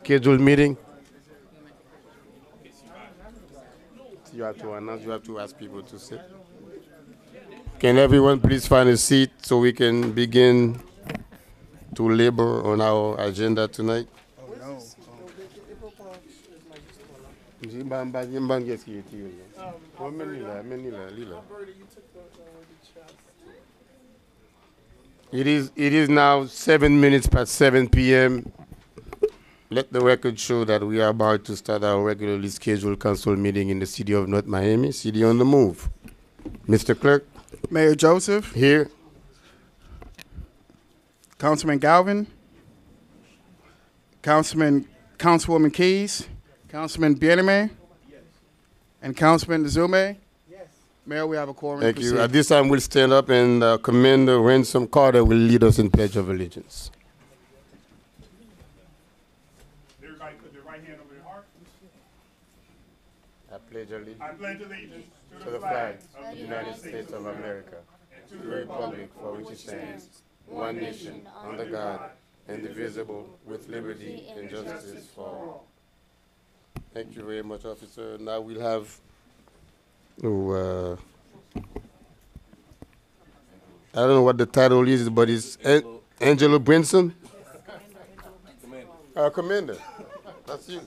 scheduled meeting? You have to announce, you have to ask people to sit. Can everyone please find a seat so we can begin to labor on our agenda tonight? It is now 7 minutes past 7 p.m. Let the record show that we are about to start our regularly scheduled council meeting in the city of North Miami, city on the move. Mr. Clerk? Mayor Joseph, Here. Councilman Galvin, Councilwoman Keys, Councilman Bieneme, and Councilman Zume. Yes. Mayor, we have a quorum. Thank you. At this time, we'll stand up and Commander Ransom Carter will lead us in Pledge of Allegiance. Everybody put their right hand over their heart. I pledge allegiance I pledge allegiance to the flag of the United States of America, and to the republic for which it stands, one nation, under God, indivisible, with liberty and justice for all. Thank you very much, officer. Now we'll have, I don't know what the title is, but it's Angelo Brinson. Commander, that's you.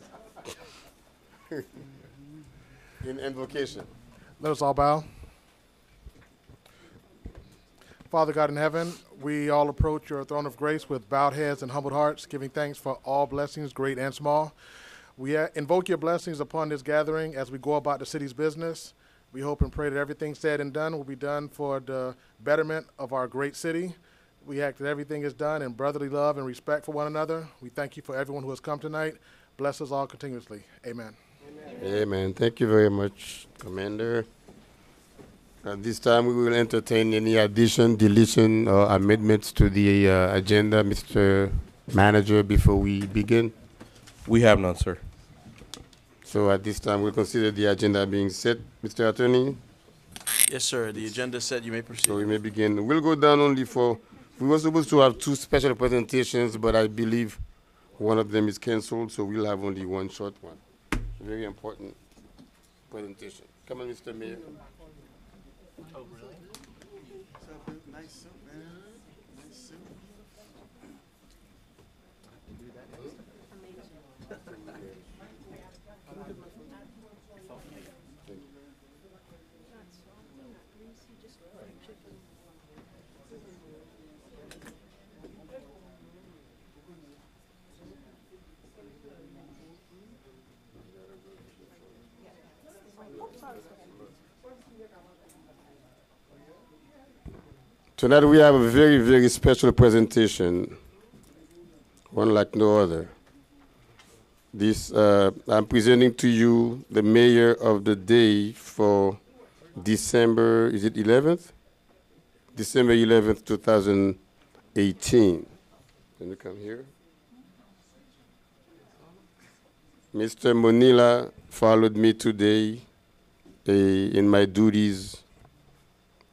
In invocation. Let us all bow. Father God in heaven, we all approach your throne of grace with bowed heads and humbled hearts, giving thanks for all blessings, great and small. We invoke your blessings upon this gathering as we go about the city's business. We hope and pray that everything said and done will be done for the betterment of our great city. We ask that everything is done in brotherly love and respect for one another. We thank you for everyone who has come tonight. Bless us all continuously. Amen. Amen. Thank you very much, Commander. At this time, we will entertain any addition, deletion, or amendments to the agenda, Mr. Manager, before we begin. We have none, sir. So at this time, we'll consider the agenda being set. Mr. Attorney, Yes, sir. The agenda is set. You may proceed. so we may begin. We'll go down only for, we were supposed to have two special presentations, but I believe one of them is canceled, so we'll have only one short one. Very important presentation. Come on, Mr. Mayor. Oh, really? Nice suit, man. Nice suit. Tonight we have a very, very special presentation, one like no other. I'm presenting to you the mayor of the day for December, is it 11th? December 11th, 2018. Can you come here? Mr. Monila followed me today in my duties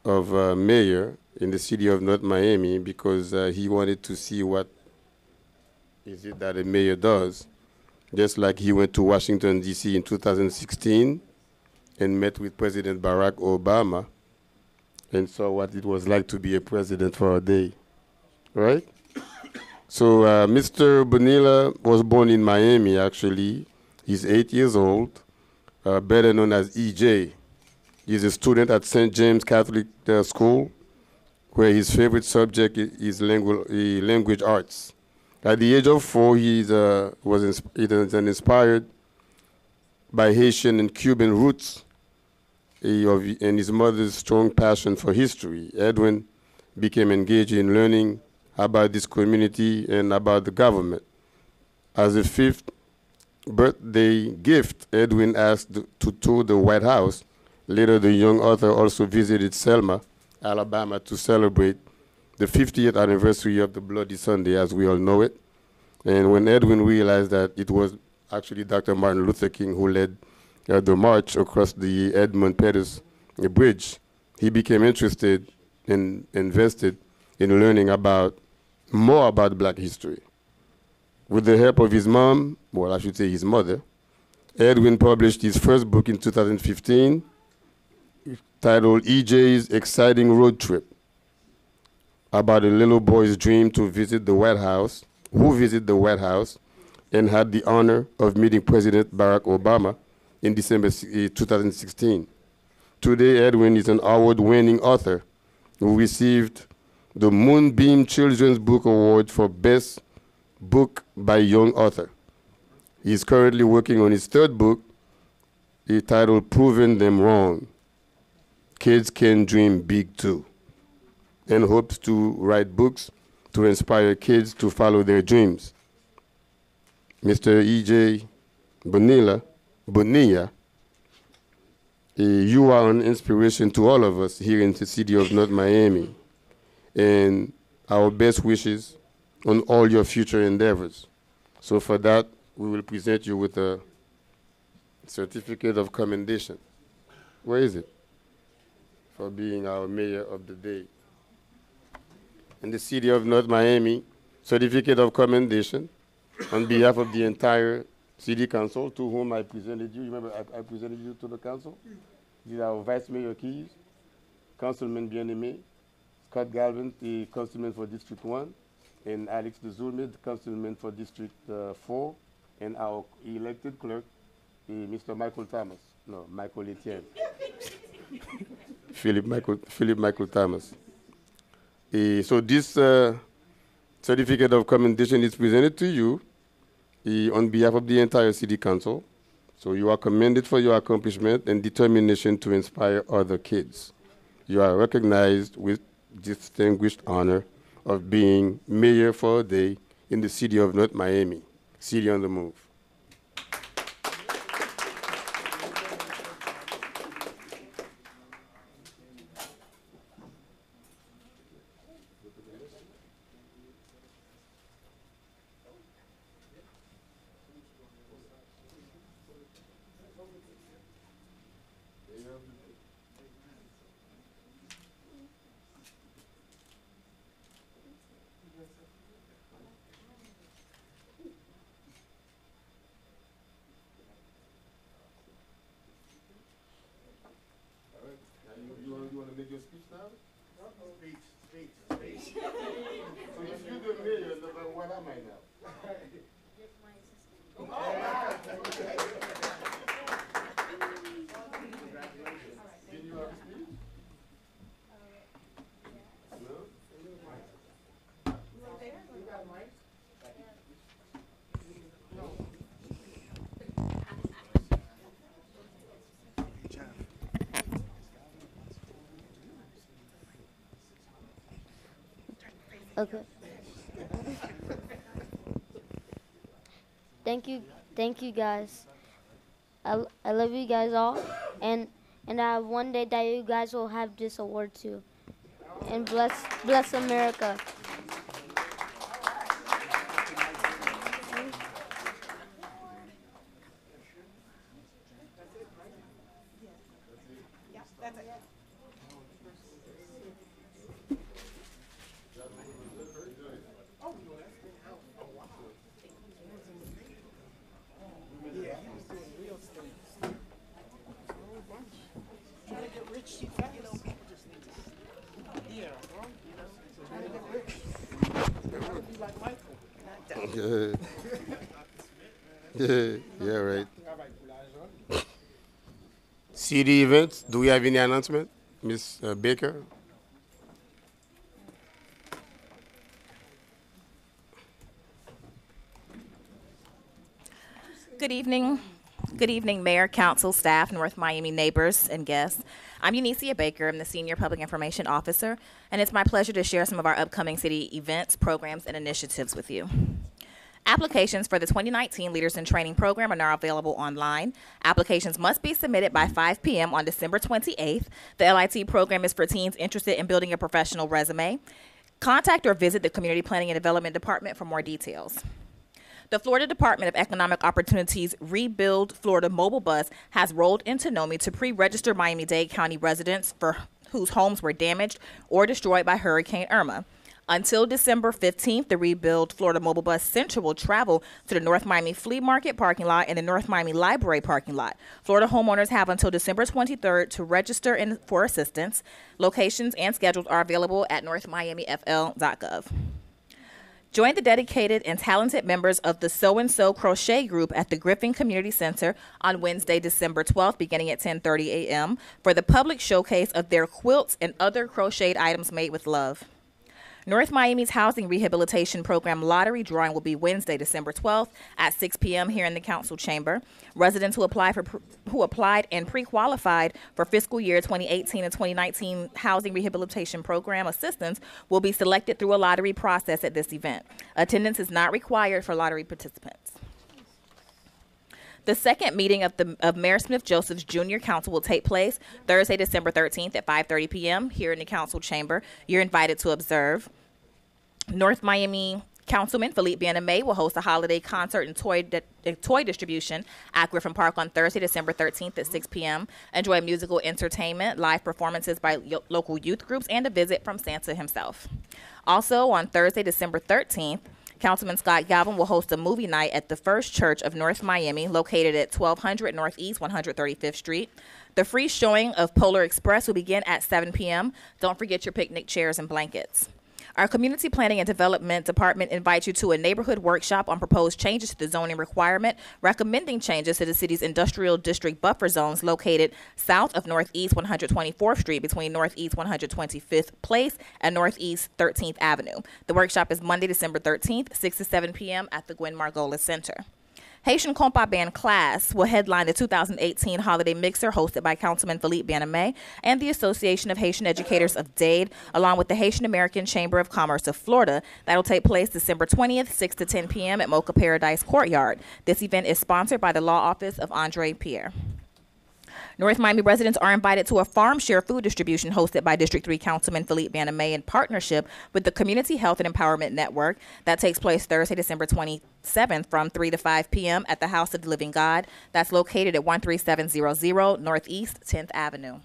of mayor in the city of North Miami because he wanted to see what is it that a mayor does. Just like he went to Washington, D.C. in 2016 and met with President Barack Obama and saw what it was like to be a president for a day, right? So Mr. Bonilla was born in Miami, actually. He's 8 years old, better known as EJ. He's a student at St. James Catholic School, where his favorite subject is language arts. At the age of 4, he was inspired by Haitian and Cuban roots and his mother's strong passion for history. Edwin became engaged in learning about this community and about the government. As a 5th birthday gift, Edwin asked to tour the White House. Later, the young author also visited Selma, Alabama, to celebrate the 50th anniversary of the Bloody Sunday, as we all know it. And when Edwin realized that it was actually Dr. Martin Luther King who led the march across the Edmund Pettus Bridge, he became interested and invested in learning more about Black history. With the help of his mom, well, I should say his mother, Edwin published his first book in 2015 titled EJ's Exciting Road Trip, about a little boy's dream to visit the White House, who visited the White House and had the honor of meeting President Barack Obama in December 2016. Today, Edwin is an award-winning author who received the Moonbeam Children's Book Award for Best Book by Young Author. He is currently working on his third book, titled Proving Them Wrong. Kids Can Dream Big Too, and hopes to write books to inspire kids to follow their dreams. Mr. E.J. Bonilla, you are an inspiration to all of us here in the city of North Miami, and our best wishes on all your future endeavors. So for that, we will present you with a certificate of commendation. Where is it? For being our mayor of the day. In the city of North Miami, certificate of commendation on behalf of the entire city council to whom I presented you. Remember, I presented you to the council? These are our Vice Mayor Keys, Councilman Bien-Aimé, Scott Galvin, the Councilman for District 1, and Alex Dezulme, the Councilman for District 4, and our elected clerk, Mr. Michael Thomas. No, Michael Etienne. Philip Michael Thomas. So this certificate of commendation is presented to you on behalf of the entire City Council. So you are commended for your accomplishment and determination to inspire other kids. You are recognized with distinguished honor of being mayor for a day in the city of North Miami, City on the Move. You want to make your speech now? Speech. So if you're the mayor, then what am I now? Did you have a speech? No? You got a mic? Okay. Thank you guys. I love you guys all, and one day that you guys will have this award too. And bless America. Yeah, right. CD events, do we have any announcement? Ms. Baker? Good evening. Good evening, Mayor, Council, staff, North Miami neighbors, and guests. I'm Unicia Baker. I'm the Senior Public Information Officer, and it's my pleasure to share some of our upcoming city events, programs, and initiatives with you. Applications for the 2019 Leaders in Training program are now available online. Applications must be submitted by 5 p.m. on December 28th. The LIT program is for teens interested in building a professional resume. Contact or visit the Community Planning and Development Department for more details. The Florida Department of Economic Opportunity's Rebuild Florida mobile bus has rolled into NOMI to pre-register Miami-Dade County residents for whose homes were damaged or destroyed by Hurricane Irma. Until December 15th, the Rebuild Florida Mobile Bus Center will travel to the North Miami Flea Market parking lot and the North Miami Library parking lot. Florida homeowners have until December 23rd to register for assistance. Locations and schedules are available at northmiamifl.gov. Join the dedicated and talented members of the So and So Crochet Group at the Griffin Community Center on Wednesday, December 12th, beginning at 10:30 a.m. for the public showcase of their quilts and other crocheted items made with love. North Miami's housing rehabilitation program lottery drawing will be Wednesday, December 12th at 6 p.m. here in the council chamber. Residents who applied and pre-qualified for fiscal year 2018 and 2019 housing rehabilitation program assistance will be selected through a lottery process at this event. Attendance is not required for lottery participants. The second meeting of Mayor Smith Joseph's Jr. Council will take place Thursday, December 13th at 5:30 p.m. here in the council chamber. You're invited to observe. North Miami Councilman Philippe Bien-Aimé will host a holiday concert and toy distribution at Griffin Park on Thursday, December 13th at 6 p.m. Enjoy musical entertainment, live performances by local youth groups, and a visit from Santa himself. Also, on Thursday, December 13th, Councilman Scott Galvin will host a movie night at the First Church of North Miami, located at 1200 Northeast 135th Street. The free showing of Polar Express will begin at 7 p.m. Don't forget your picnic chairs and blankets. Our Community Planning and Development Department invites you to a neighborhood workshop on proposed changes to the zoning requirement, recommending changes to the city's industrial district buffer zones located south of Northeast 124th Street between Northeast 125th Place and Northeast 13th Avenue. The workshop is Monday, December 13th, 6 to 7 p.m. at the Gwen Margolis Center. Haitian Compas Band Class will headline the 2018 Holiday Mixer hosted by Councilman Philippe Bien-Aimé and the Association of Haitian Educators of Dade, along with the Haitian American Chamber of Commerce of Florida. That will take place December 20th, 6 to 10 p.m. at Mocha Paradise Courtyard. This event is sponsored by the law office of Andre Pierre. North Miami residents are invited to a farm share food distribution hosted by District 3 Councilman Philippe Bien-Aimé in partnership with the Community Health and Empowerment Network. That takes place Thursday, December 27th from 3 to 5 p.m. at the House of the Living God. That's located at 13700 Northeast 10th Avenue.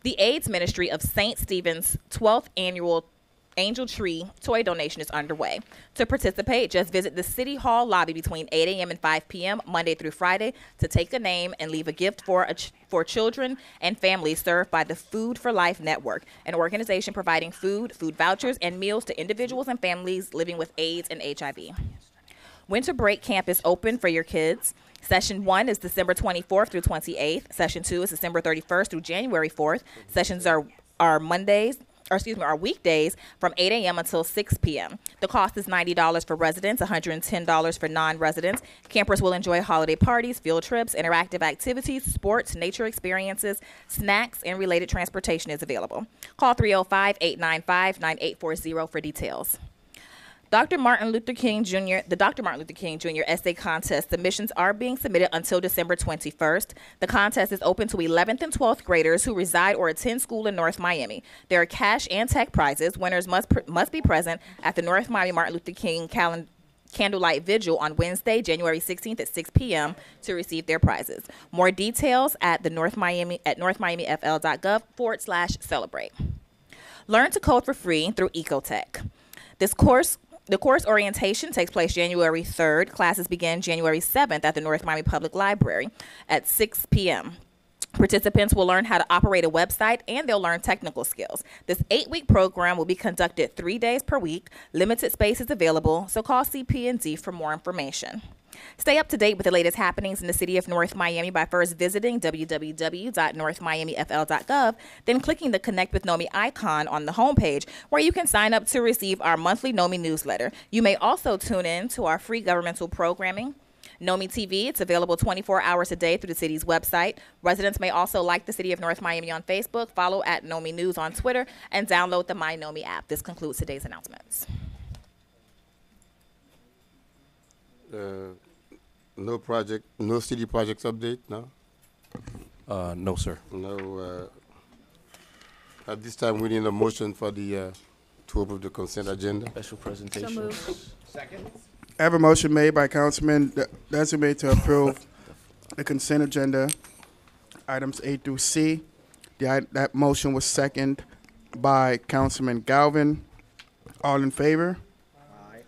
The AIDS Ministry of St. Stephen's 12th Annual Angel Tree toy donation is underway. To participate, just visit the City Hall lobby between 8 a.m. and 5 p.m. Monday through Friday to take a name and leave a gift for children and families served by the Food for Life Network, an organization providing food vouchers, and meals to individuals and families living with AIDS and HIV. Winter break camp is open for your kids. Session 1 is December 24th through 28th. Session 2 is December 31st through January 4th. Sessions are weekdays from 8 a.m. until 6 p.m. The cost is $90 for residents, $110 for non-residents. Campers will enjoy holiday parties, field trips, interactive activities, sports, nature experiences, snacks, and related transportation is available. Call 305-895-9840 for details. The Dr. Martin Luther King Jr. Essay Contest submissions are being submitted until December 21st. The contest is open to 11th and 12th graders who reside or attend school in North Miami. There are cash and tech prizes. Winners must be present at the North Miami Martin Luther King Candlelight Vigil on Wednesday, January 16th at 6 p.m. to receive their prizes. More details at northmiamifl.gov/celebrate. Learn to code for free through Ecotech. The course orientation takes place January 3rd. Classes begin January 7th at the North Miami Public Library at 6 p.m. Participants will learn how to operate a website, and they'll learn technical skills. This 8-week program will be conducted 3 days per week. Limited space is available, so call CP&D for more information. Stay up to date with the latest happenings in the city of North Miami by first visiting www.northmiamifl.gov, then clicking the Connect with NOMI icon on the homepage, where you can sign up to receive our monthly NOMI newsletter. You may also tune in to our free governmental programming. NOMI TV, it's available 24 hours a day through the city's website. Residents may also like the City of North Miami on Facebook, follow at NOMI News on Twitter, and download the My NOMI app. This concludes today's announcements. No city projects update, no? No, sir. No. At this time, we need a motion for the to approve the consent agenda. Special presentation. I have a motion made by Councilman Desiree to approve the consent agenda, items A through C. That motion was seconded by Councilman Galvin. All in favor?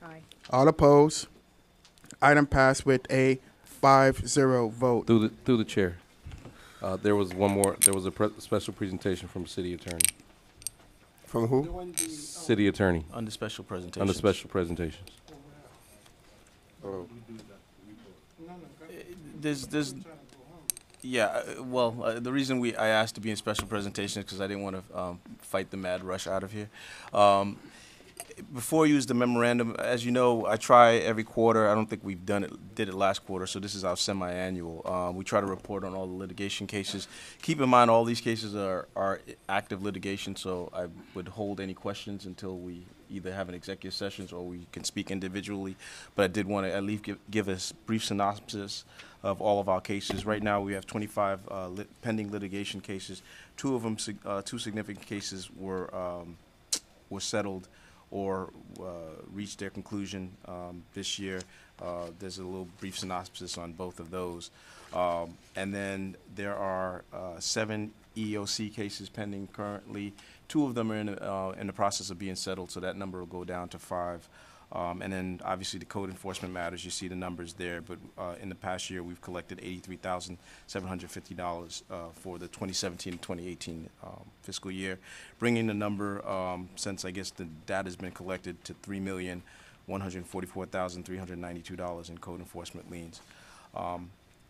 Aye. All opposed? Item passed with a 5-0 vote. Through the chair. There was one more. There was a special presentation from city attorney. From who? City attorney Under special presentation. under special presentations. Oh, There's, yeah, well, the reason I asked to be in special presentation is because I didn't want to fight the mad rush out of here. Before I use the memorandum, as you know, I try every quarter. I don't think we've did it last quarter, so this is our semi-annual. We try to report on all the litigation cases. Keep in mind, all these cases are active litigation, so I would hold any questions until we either have an executive session or we can speak individually. But I did want to at least give a brief synopsis of all of our cases. Right now, we have 25 pending litigation cases. Two of them, two significant cases were settled or reached their conclusion this year. There's a little brief synopsis on both of those. And then there are 7 EEOC cases pending currently. 2 of them are in the process of being settled, so that number will go down to 5. And then obviously the code enforcement matters, you see the numbers there, but in the past year we've collected $83,750 for the 2017 and 2018 fiscal year, bringing the number, since I guess the data's been collected, to $3,144,392 in code enforcement liens.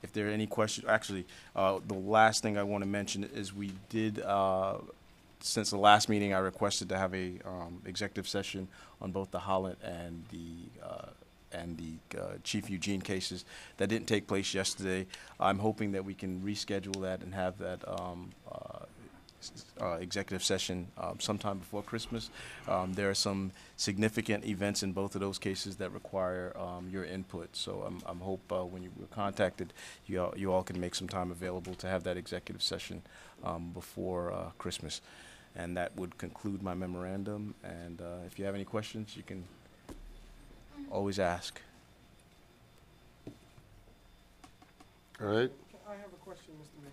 If there are any questions, actually, the last thing I want to mention is we did, since the last meeting, I requested to have a executive session on both the Holland and the Chief Eugene cases. That didn't take place yesterday. I'm hoping that we can reschedule that and have that executive session sometime before Christmas. There are some significant events in both of those cases that require your input. So I'm hope when you were contacted, you all can make some time available to have that executive session before Christmas. And that would conclude my memorandum. And if you have any questions, you can always ask. all right. I have a question, Mr. Mayor.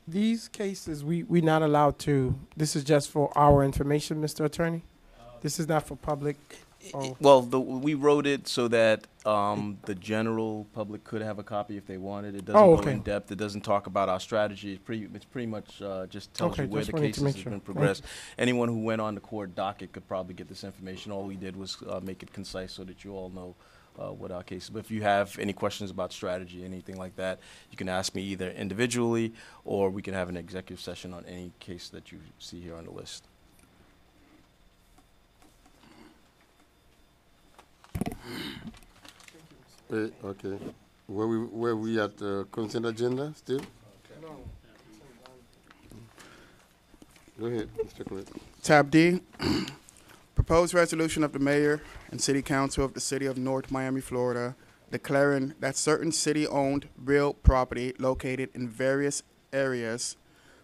These cases, we're not allowed to, this is just for our information, Mr. Attorney? This is not for public? Oh. Well, we wrote it so that the general public could have a copy if they wanted. It doesn't go in depth. It doesn't talk about our strategy. It's pretty much just tells you where the cases have been progressed. Anyone who went on the court docket could probably get this information. All we did was make it concise so that you all know what our case is. But if you have any questions about strategy, anything like that, you can ask me either individually or we can have an executive session on any case that you see here on the list. Okay. Were we at the consent agenda still? No. Go ahead, Mr. Clerk. Tab D, proposed resolution of the mayor and city council of the city of North Miami, Florida, declaring that certain city-owned real property located in various areas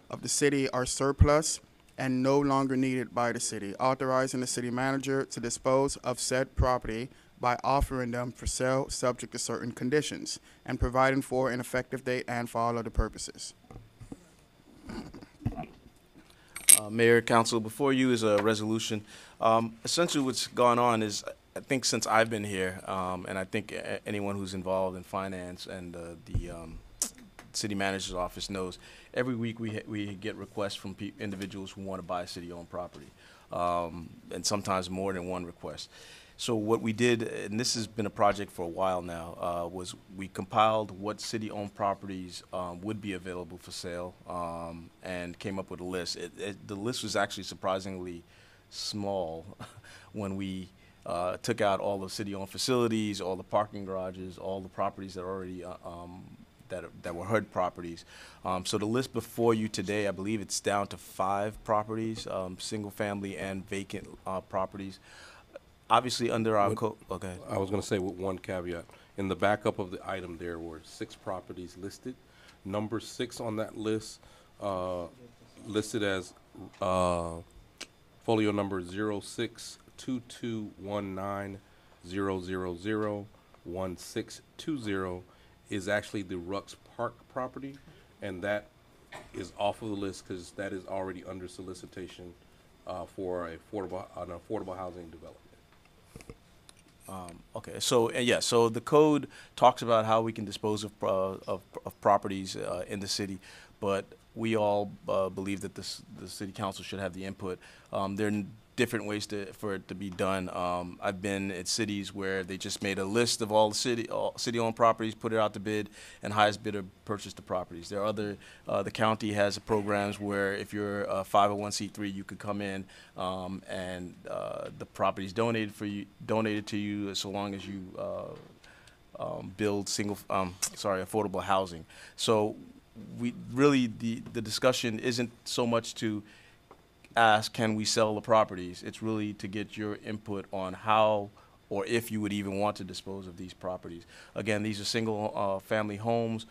of the city are surplus and no longer needed by the city, authorizing the city manager to dispose of said property by offering them for sale subject to certain conditions, and providing for an effective date and for all other purposes. Mayor, Council, before you is a resolution. Essentially what's gone on is, I think since I've been here, and I think anyone who's involved in finance and the city manager's office knows, every week we get requests from individuals who want to buy city-owned property, and sometimes more than one request. So what we did, and this has been a project for a while now, was we compiled what city-owned properties would be available for sale, and came up with a list. The list was actually surprisingly small when we took out all the city-owned facilities, all the parking garages, all the properties that are already that were HUD properties. So the list before you today, I believe it's down to 5 properties, single-family and vacant properties. Obviously, under our code, okay. I was going to say with one caveat. In the backup of the item, there were 6 properties listed. Number 6 on that list, listed as folio number 062219000160, is actually the Rux Park property, and that is off of the list because that is already under solicitation for an affordable housing development. Okay, so yeah, so the code talks about how we can dispose of properties in the city, but we all believe that the city council should have the input. There are different ways for it to be done. I've been at cities where they just made a list of all city-owned properties, put it out to bid, and highest bidder purchased the properties. There are other, the county has programs where if you're a 501c3, you could come in and the property is donated to you so long as you build affordable housing. So we really the discussion isn't so much to ask, can we sell the properties? It's really to get your input on how or if you would even want to dispose of these properties. Again, these are single family homes.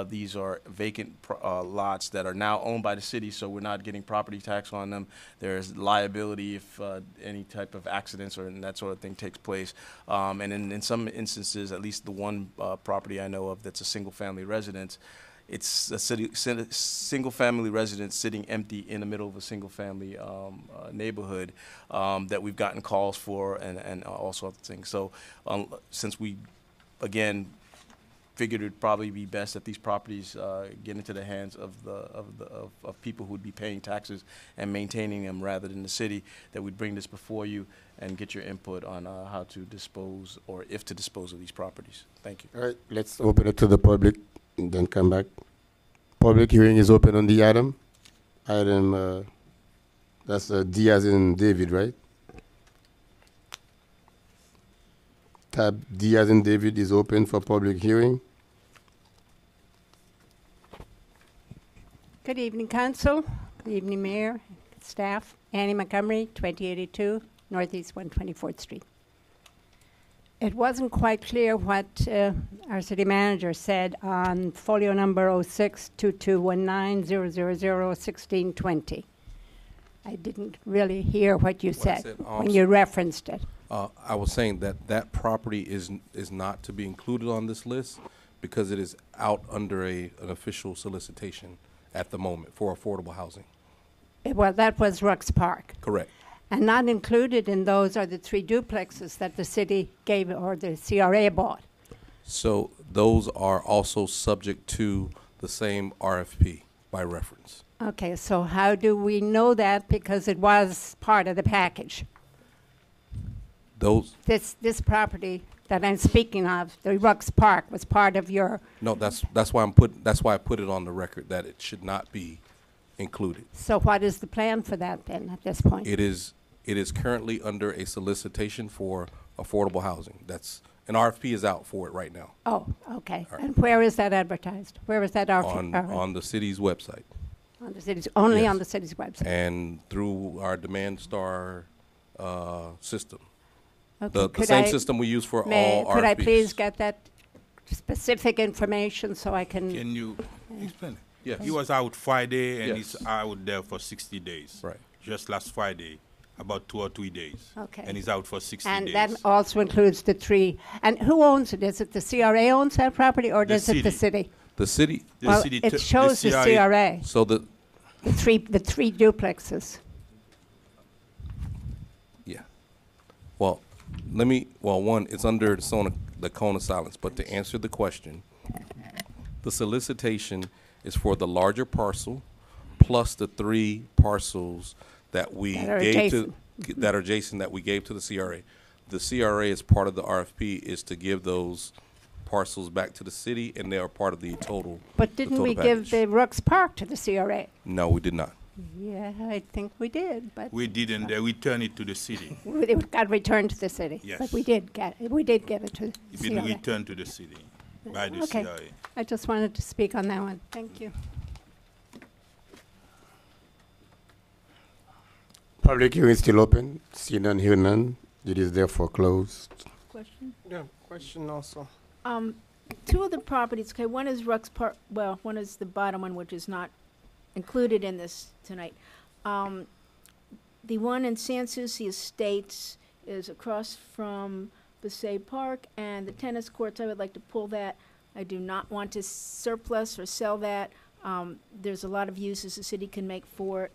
These are vacant lots that are now owned by the city, so we're not getting property tax on them. There's liability if any type of accidents or that sort of thing takes place. And in some instances, at least the one property I know of that's a single family residence, it's a single-family residence sitting empty in the middle of a single-family neighborhood that we've gotten calls for and all sorts of things. So since we, again, figured it'd probably be best that these properties get into the hands of people who would be paying taxes and maintaining them rather than the city, that we'd bring this before you and get your input on how to dispose or if to dispose of these properties. Thank you. All right, let's open it to the public and then come back. Public hearing is open on the item. That's D as in David, right? Tab D as in David is open for public hearing. Good evening, Council. Good evening, Mayor, staff. Annie Montgomery, 2082 Northeast 124th Street. It wasn't quite clear what our city manager said on folio number 062219001620. I didn't really hear what you said when you referenced it. I was saying that property is not to be included on this list because it is out under an official solicitation at the moment for affordable housing. Well, that was Rux Park. Correct. And not included in those are the 3 duplexes that the city gave or the CRA bought. So those are also subject to the same RFP by reference. Okay, so how do we know that? Because it was part of the package. This property that I'm speaking of, the Rux Park, was part of your. No, that's why I put it on the record that it should not be included. So what is the plan for that then at this point? It is currently under a solicitation for affordable housing. An RFP is out for it right now. Oh, okay. Right. And where is that advertised? Where is that RFP? On the city's website. On the city's, only Yes. on the city's website. And through our Demand Star system. Okay. The same system we use for all RFPs. Could I please get that specific information so I can? Can you explain it? Yes. He was out Friday and Yes. he's out there for 60 days. Right. Just last Friday, about 2 or 3 days. Okay. And he's out for 60 And days. that also includes the 3. And who owns it? Is it the CRA owns that property or does it the city? The city. Well, it shows the CRA. So The three duplexes. Yeah. Well, one, it's under the cone of silence. But to answer the question, the solicitation is for the larger parcel plus the 3 parcels that we gave to that are adjacent that we gave to the CRA. The CRA, as part of the RFP, is to give those parcels back to the city, and they are part of the total. But didn't we give the Rux Park to the CRA? No, we did not. Yeah, I think we did, but We didn't. They returned it to the city. it got returned to the city. Yes. But we did give it to the It's been CRA. returned to the city by the Okay. CRA. I just wanted to speak on that one. Thank you. Public hearing is still open. See none, hear none. It is therefore closed. Question? Yeah, question also. 2 of the properties, okay, one is Rux Park, well, one is the bottom one, which is not included in this tonight. The one in San Souci Estates is across from Passaic Park, and the tennis courts, I would like to pull that. I do not want to surplus or sell that. There's a lot of uses the city can make for it.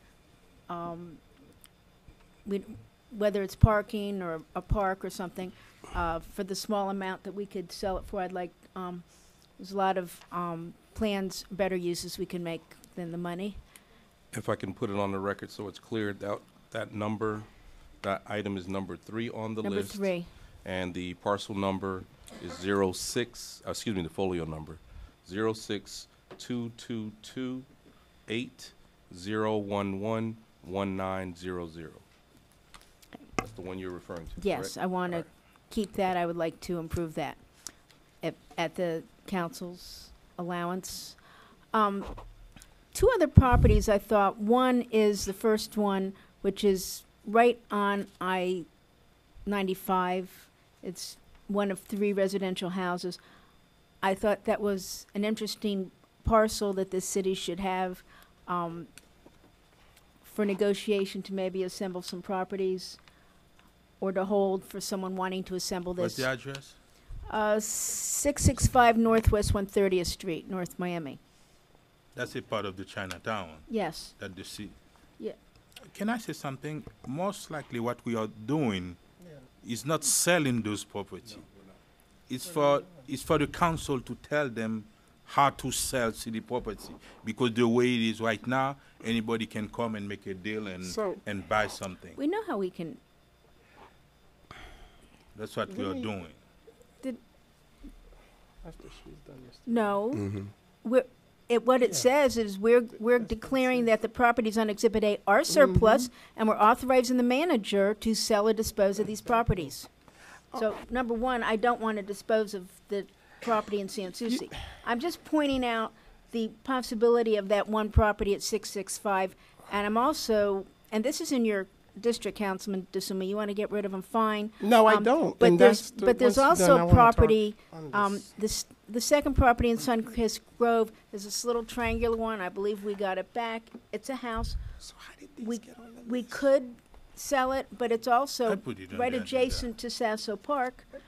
Whether it's parking or a park or something. for the small amount that we could sell it for. I'd like, there's a lot of plans, better uses we can make than the money. If I can put it on the record so it's clear, that number, that item is number 3 on the Number list. 3. And the parcel number is the folio number, 062228011190. That's the one you're referring to, Yes, correct? I want to All right. keep that. I would like to improve that at the council's allowance. 2 other properties I thought. One is the first one, which is right on I-95. It's one of 3 residential houses. I thought that was an interesting parcel that this city should have for negotiation to maybe assemble some properties or to hold for someone wanting to assemble What's this. the address? 665 Northwest 130th Street, North Miami. That's a part of the Chinatown. Yes. That the city. Yeah. Can I say something? Most likely what we are doing is not selling those property. It's for the council to tell them how to sell city property, because the way it is right now, anybody can come and make a deal and buy something. We know how we can. That's what we are doing. After she's done this. No. Mhm. What it says is we're declaring that the properties on Exhibit A are surplus, and we're authorizing the manager to sell or dispose of these properties. So, number one, I don't want to dispose of the property in San Souci. I'm just pointing out the possibility of that one property at 665, and I'm also, and this is in your district, Councilman DeSuma, you want to get rid of them, fine. No, I don't. But And there's that's the- but there's once done, I also wanna talk property. on The second property in Suncrest Grove is this little triangular one. I believe we got it back. It's a house. So how did these We get on the we list? could sell it, but it's also I put it on right the agenda. adjacent to Sasso Park. You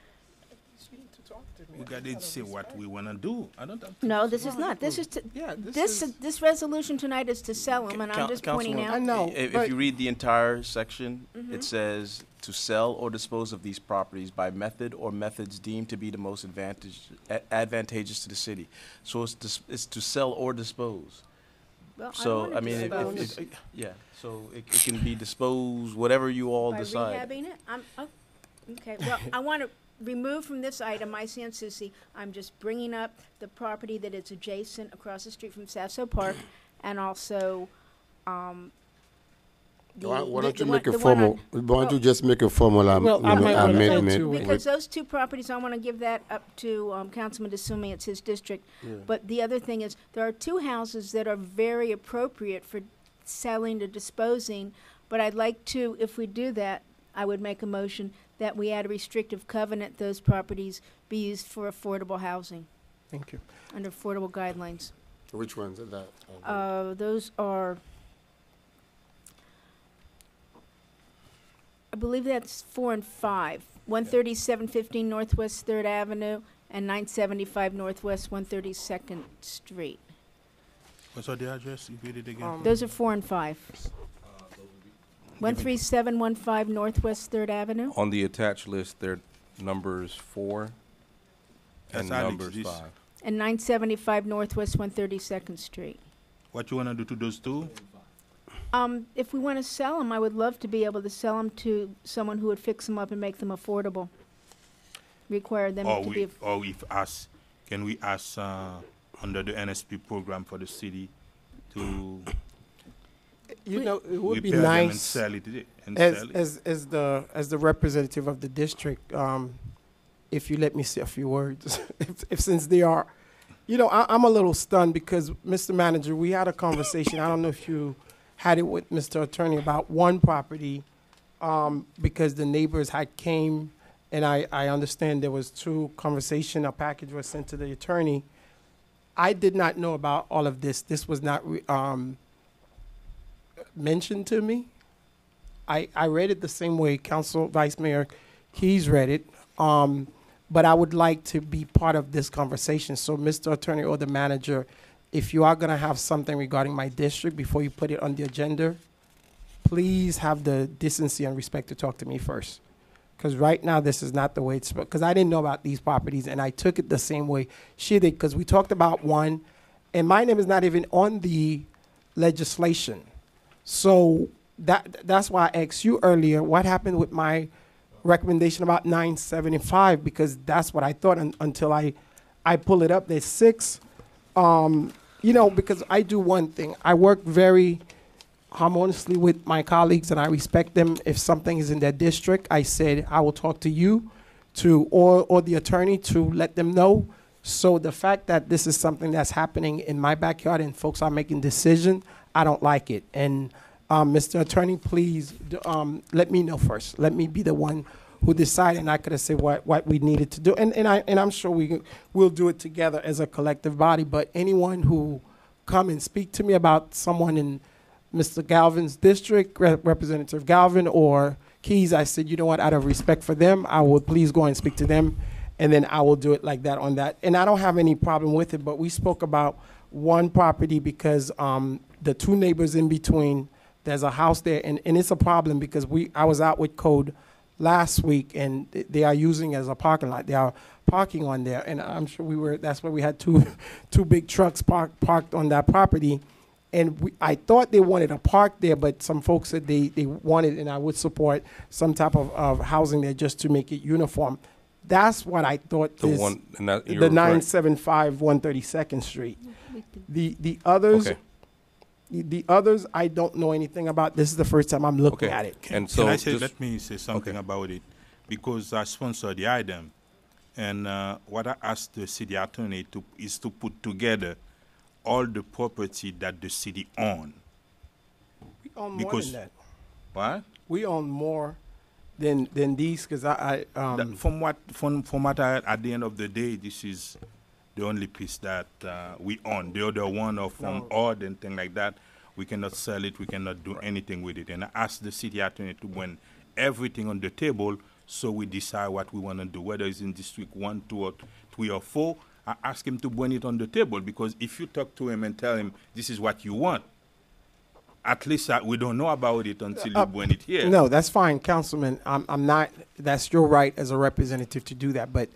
need to talk to me. We got to say what we want to do. I don't have to. No, this is not. This is to, Yeah, this resolution tonight is to sell them, and I'm just pointing Councilwoman, out. I know, If but- you read the entire section, it says to sell or dispose of these properties by method or methods deemed to be the most advantageous to the city. So it's to sell or dispose. Well, So, wanna I mean, dispose. yeah, so it can be disposed, whatever you all By decide. rehabbing it? Okay, well, I want to remove from this item, my San Souci, I'm just bringing up the property that is adjacent across the street from Sasso Park, and also, Why don't you the make a one formal? on- Why don't you just make a formal Well, I might wanna add amendment? to it. Because those 2 properties, I want to give that up to Councilman DeSumi, it's his district. But the other thing is, there are 2 houses that are very appropriate for selling or disposing, but I'd like to, if we do that, I would make a motion that we add a restrictive covenant, those properties be used for affordable housing, Thank you. under affordable guidelines. Which ones are that? Those are, I believe that's 4 and 5. 13715 Northwest 3rd Avenue and 975 Northwest 132nd Street. What's the address? Repeat it again. Those are 4 and 5. 13715 Northwest 3rd Avenue. On the attached list, there are numbers 4 and That's Alex, numbers this. 5. And 975 Northwest 132nd Street. What you want to do to those 2? If we want to sell them, I would love to be able to sell them to someone who would fix them up and make them affordable. Require them Or to be. can we ask under the NSP program for the city to You know, it would be repair them and nice sell it? And as sell it? as the representative of the district, if you let me say a few words, if since they are, you know, I'm a little stunned because, Mr. Manager, we had a conversation. I don't know if you had it with Mr. Attorney about one property, because the neighbors had came, and I understand there was 2 conversation. A package was sent to the attorney. I did not know about all of this. This was not mentioned to me. I read it the same way Council Vice Mayor Keys read it, but I would like to be part of this conversation. So, Mr. Attorney or the manager, if you are going to have something regarding my district before you put it on the agenda, please have the decency and respect to talk to me first. Because right now, this is not the way it's, because I didn't know about these properties, and I took it the same way she did, because we talked about one, and my name is not even on the legislation. So that's why I asked you earlier, what happened with my recommendation about 975, because that's what I thought until I pull it up. There's 6, you know, because I do one thing. I work very harmoniously with my colleagues, and I respect them. If something is in their district, I said I will talk to you or the attorney to let them know. So the fact that this is something that's happening in my backyard and folks are making decisions, I don't like it. And Mr. Attorney, please let me know first. Let me be the one who decide, and I could have said what we needed to do. And I'm sure we'll do it together as a collective body. But anyone who come and speak to me about someone in Mr. Galvin's district, Representative Galvin or Keys, I said, you know what, out of respect for them, I will please go and speak to them, and then I will do it like that on that. And I don't have any problem with it, but we spoke about one property because the 2 neighbors in between, there's a house there, and it's a problem because I was out with code last week, and they are using it as a parking lot. They are parking on there, and I'm sure that's where we had two big trucks parked on that property. And I thought they wanted a park there, but some folks said they wanted, and I would support some type of housing there just to make it uniform. That's what I thought The is one, and that, the 975 132nd Street. The others, Okay. the others, I don't know anything about. This is the first time I'm looking at it. And so Can I say, just- let me say something about it, because I sponsored the item, and what I asked the city attorney is to put together all the property that the city own. We own more Because- than that. What? We own more than these because From what I, at the end of the day, this is the only piece that we own. The other one are from odd and things like that. We cannot sell it. We cannot do anything with it. And I asked the city attorney to bring everything on the table so we decide what we want to do, whether it's in District 1, 2, or 3, or 4. I ask him to bring it on the table, because if you talk to him and tell him this is what you want, at least we don't know about it until you bring it here. No, that's fine, Councilman. I'm not. That's your right as a representative to do that, but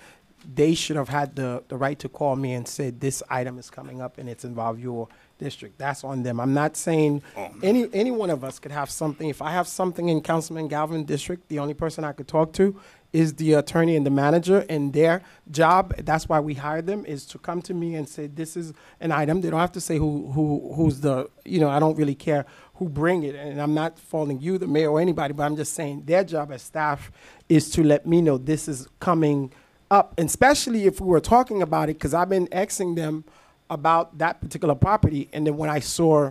they should have had the right to call me and said this item is coming up and it's involved your district. That's on them. I'm not saying any one of us could have something. If I have something in Councilman Galvin district, the only person I could talk to is the attorney and the manager, and their job, that's why we hired them, is to come to me and say this is an item. They don't have to say who's the, I don't really care who bring it, and I'm not faulting you, the mayor, or anybody, but I'm just saying their job as staff is to let me know this is coming up, and especially if we were talking about it, because I've been asking them about that particular property, and then when I saw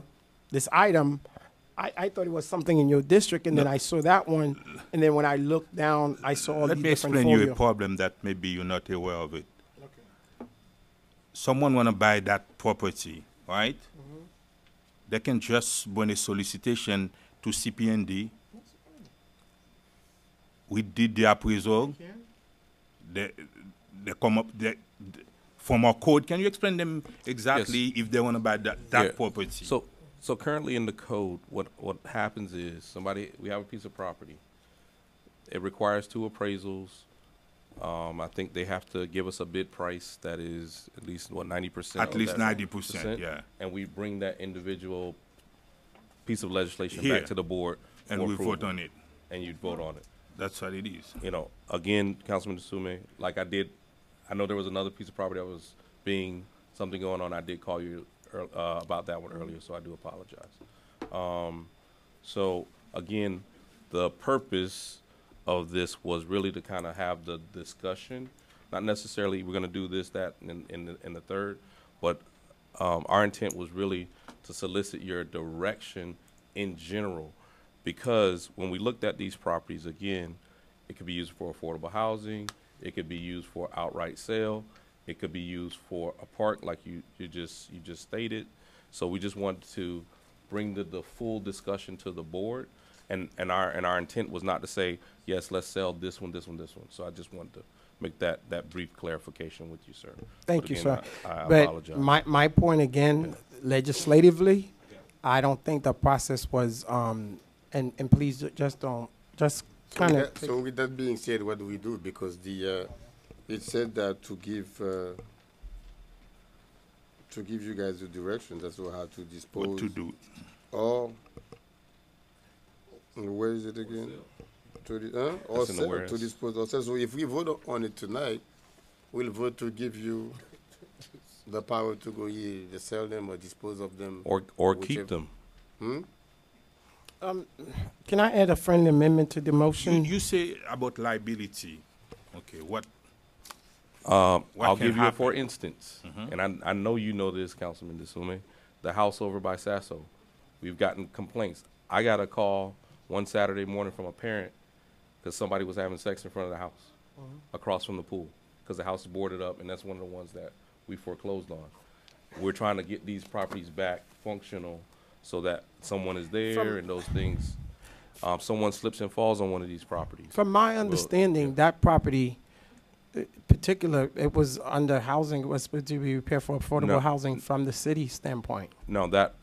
this item, I thought it was something in your district, and then I saw that one, and then when I looked down, I saw all Let these me different explain you folio. a problem that maybe you're not aware of it. Someone want to buy that property, right? They can just bring a solicitation to CPND. We did the appraisal. They come up from our code. Can you explain them exactly if they want to buy that property? So currently in the code, what happens is we have a piece of property. It requires 2 appraisals. I think they have to give us a bid price that is at least 90%. At least 90%, yeah. And we bring that individual piece of legislation Here. back to the board, And for we approval. vote on it. And you'd vote on it. That's what it is. Again, Councilman Desume, like I did, I know there was another piece of property that was something going on. I did call you about that one earlier, so I do apologize. So again, the purpose of this was really to kind of have the discussion, not necessarily we're going to do this, that, in the third, but our intent was really to solicit your direction in general, because when we looked at these properties, again, it could be used for affordable housing, it could be used for outright sale, it could be used for a park like you just stated. So we just wanted to bring the full discussion to the board, and our intent was not to say, yes, let's sell this one. So I just wanted to make that brief clarification with you, sir. Thank But you, again, sir. I But apologize. my point again, legislatively, I don't think the process was, and please just kind of. So with that being said, what do we do? Because it said that to give you guys the directions as to how to dispose. What to do? Or where is it again? Or That's in the sell, warehouse. to dispose or sell. So if we vote on it tonight, we'll vote to give you the power to go either sell them or dispose of them. Or keep whichever. them. Can I add a friendly amendment to the motion? You say about liability. Okay, what? I'll can give you a happen? for instance, and I know you know this, Councilman DeSume, the house over by Sasso. We've gotten complaints. I got a call one Saturday morning from a parent because somebody was having sex in front of the house, across from the pool, because the house is boarded up, and that's one of the ones that we foreclosed on. We're trying to get these properties back functional so that someone is there and those things. Someone slips and falls on one of these properties. From my understanding, that property, particular, it was under housing, it was supposed to be repaired for affordable No. housing from the city standpoint. No, that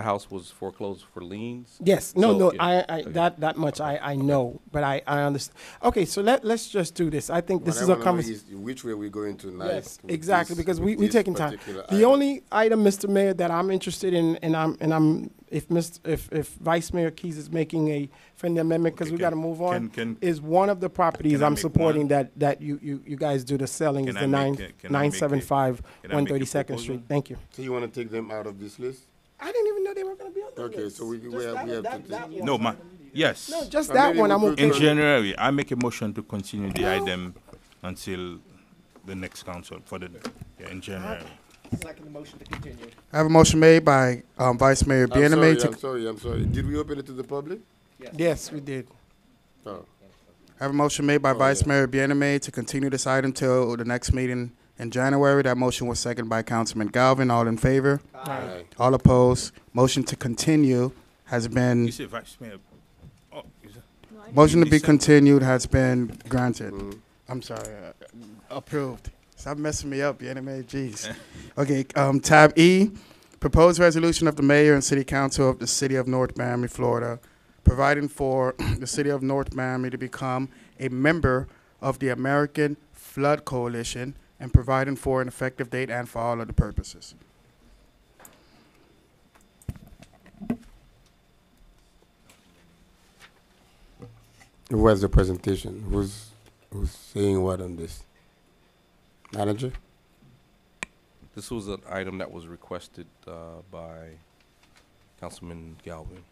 house was foreclosed for liens. Yes, So, I okay. that much I know, but I understand. Okay, so let's just do this. I think this What is I a wanna know conversation. is which way we're going tonight. Yes, with exactly, this- because with we this taking time. particular The item. only item, Mr. Mayor, that I'm interested in, and I'm if Vice Mayor Keys is making a friendly amendment, because Okay, we got to move on, can- is one of the properties can I I'm make supporting one? that you guys do the selling is Can the I make a- can I make a- 975 can I make a 132nd Street. proposal? Thank you. So you want to take them out of this list? I didn't even know they were going to be on the Okay, list. so we Just have that- to that take. one. No, yes. No, just Or that maybe one. we I'm could okay. In Because- January, I make a motion to continue the item until the next council in January. Second motion to continue. I have a motion made by Vice Mayor Bieneme to I'm sorry. Did we open it to the public? Yes, we did. Oh. I have a motion made by Vice Mayor Bieneme to continue this item till the next meeting in January. That motion was seconded by Councilman Galvin. All in favor? Aye. All opposed? Motion to continue has been, You say Vice Mayor. Oh, is it? motion to be You said- continued has been granted. Mm. I'm sorry, approved. Stop messing me up, Bieneme, jeez. Okay, tab E, proposed resolution of the mayor and city council of the city of North Miami, Florida, providing for the city of North Miami to become a member of the American Flood Coalition and providing for an effective date and for all of the purposes. Who has the presentation? Who's saying what on this? Manager? This was an item that was requested by Councilman Galvin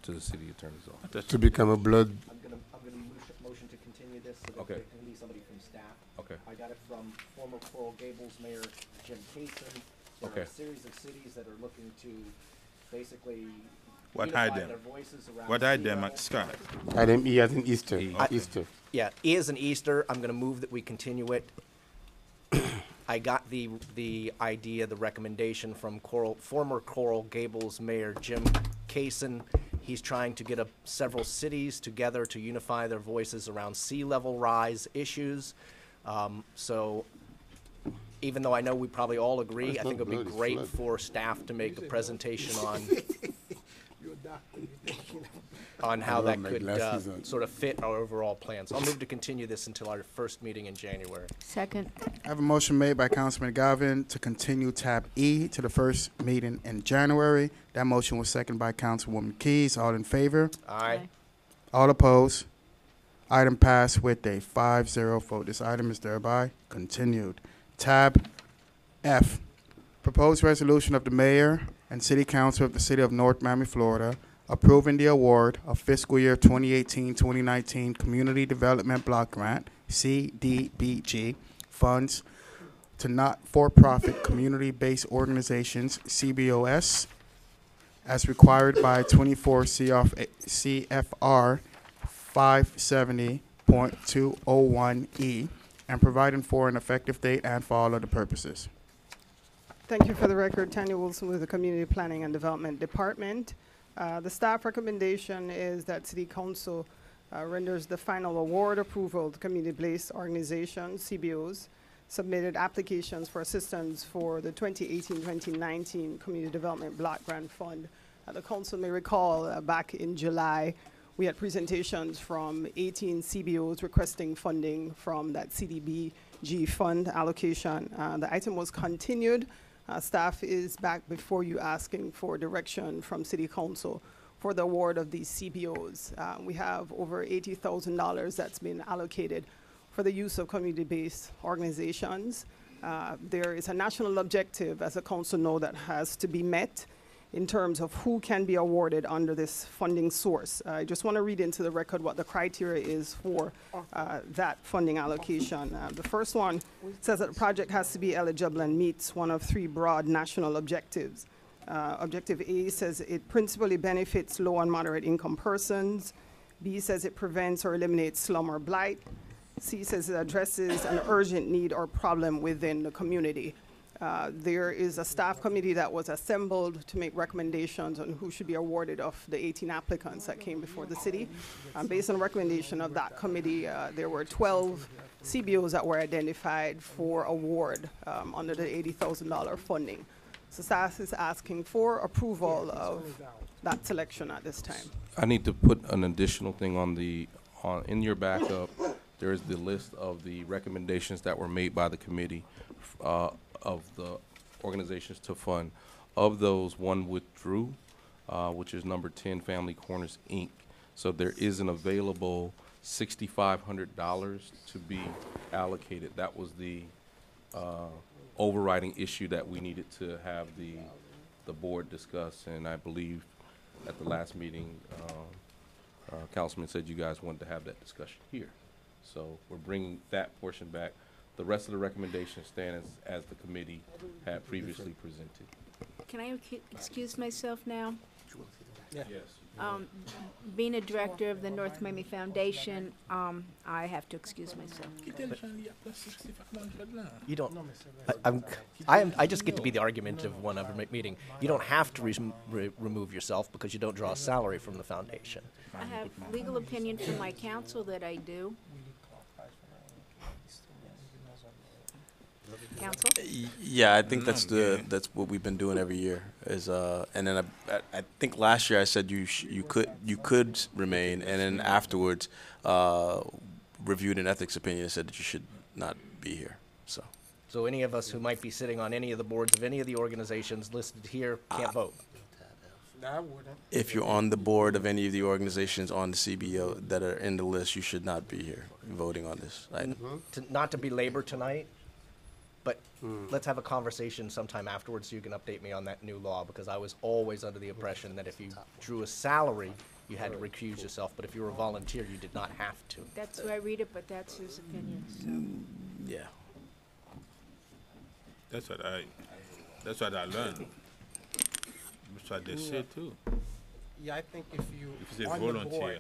to the city attorney's office. To become a blood. I'm gonna motion to continue this so that Okay. there can be somebody from staff. Okay. I got it from former Coral Gables Mayor Jim Kaysen. There are Okay. a series of cities that are looking to basically What unify item? their voices around What sea item, level. Scott? Item E as in Easter. E. Easter. Yeah, E is an Easter. I'm going to move that we continue it. I got the idea, the recommendation from former Coral Gables Mayor Jim Kaysen. He's trying to get several cities together to unify their voices around sea level rise issues. So even though I know we probably all agree, It's I think it not would be blood, it's great flood. for staff to make a presentation on how I that have my could glasses on. sort of fit our overall plans. I'll move to continue this until our first meeting in January. Second. I have a motion made by Councilman Galvin to continue tab E to the first meeting in January. That motion was seconded by Councilwoman Keys. All in favor? Aye. All opposed? Item passed with a 5-0 vote. This item is thereby continued. Tab F, proposed resolution of the mayor and city council of the city of North Miami, Florida, approving the award of fiscal year 2018-2019 Community Development Block Grant, CDBG, funds to not-for-profit community-based organizations, CBOS, as required by 24 CFR 570.201E, and providing for an effective date and for all other purposes. Thank you. For the record, Tanya Wilson with the Community Planning and Development Department. The staff recommendation is that City Council renders the final award approval to community-based organizations, CBOs, submitted applications for assistance for the 2018-2019 Community Development Block Grant Fund. The council may recall back in July, We had presentations from 18 CBOs requesting funding from that CDBG fund allocation. The item was continued. Staff is back before you asking for direction from City Council for the award of these CBOs. We have over $80,000 that's been allocated for the use of community-based organizations. There is a national objective, as the council know, that has to be met in terms of who can be awarded under this funding source. I just want to read into the record what the criteria is for that funding allocation. The first one says that the project has to be eligible and meets one of 3 broad national objectives. Objective A says it principally benefits low and moderate income persons. B says it prevents or eliminates slum or blight. C says it addresses an urgent need or problem within the community. There is a staff committee that was assembled to make recommendations on who should be awarded of the 18 applicants that came before the city. Based on the recommendation of that committee, there were 12 CBOs that were identified for award under the $80,000 funding. So staff is asking for approval of that selection at this time. I need to put an additional thing in your backup. There is the list of the recommendations that were made by the committee of the organizations to fund. Of those, 1 withdrew, which is number 10, Family Corners, Inc. So there is an available $6,500 to be allocated. That was the overriding issue that we needed to have the board discuss, and I believe at the last meeting, Councilman said you guys wanted to have that discussion here. So we're bringing that portion back. The rest of the recommendations stand as the committee had previously presented. Can I excuse myself now? Yes. Being a director of the North Miami Foundation, I have to excuse myself. You don't. I just get to be the argumentative one every meeting. You don't have to remove yourself because you don't draw a salary from the foundation. I have legal opinion from my counsel that I do. Counsel? Yeah, I think that's what we've been doing every year. And then I think last year I said you could remain, and then afterwards reviewed an ethics opinion and said that you should not be here. So any of us who might be sitting on any of the boards of any of the organizations listed here can't vote. I wouldn't. If you're on the board of any of the organizations on the CBO that are in the list, you should not be here voting on this item. Not to belabor tonight, but let's have a conversation sometime afterwards so you can update me on that new law, because I was always under the impression that if you drew a salary, you had to recuse yourself, but if you were a volunteer, you did not have to. That's where I read it, but that's his opinion, so. Yeah. That's what I learned. That's what they say too. Yeah, I think if you If it's a on volunteer, the board,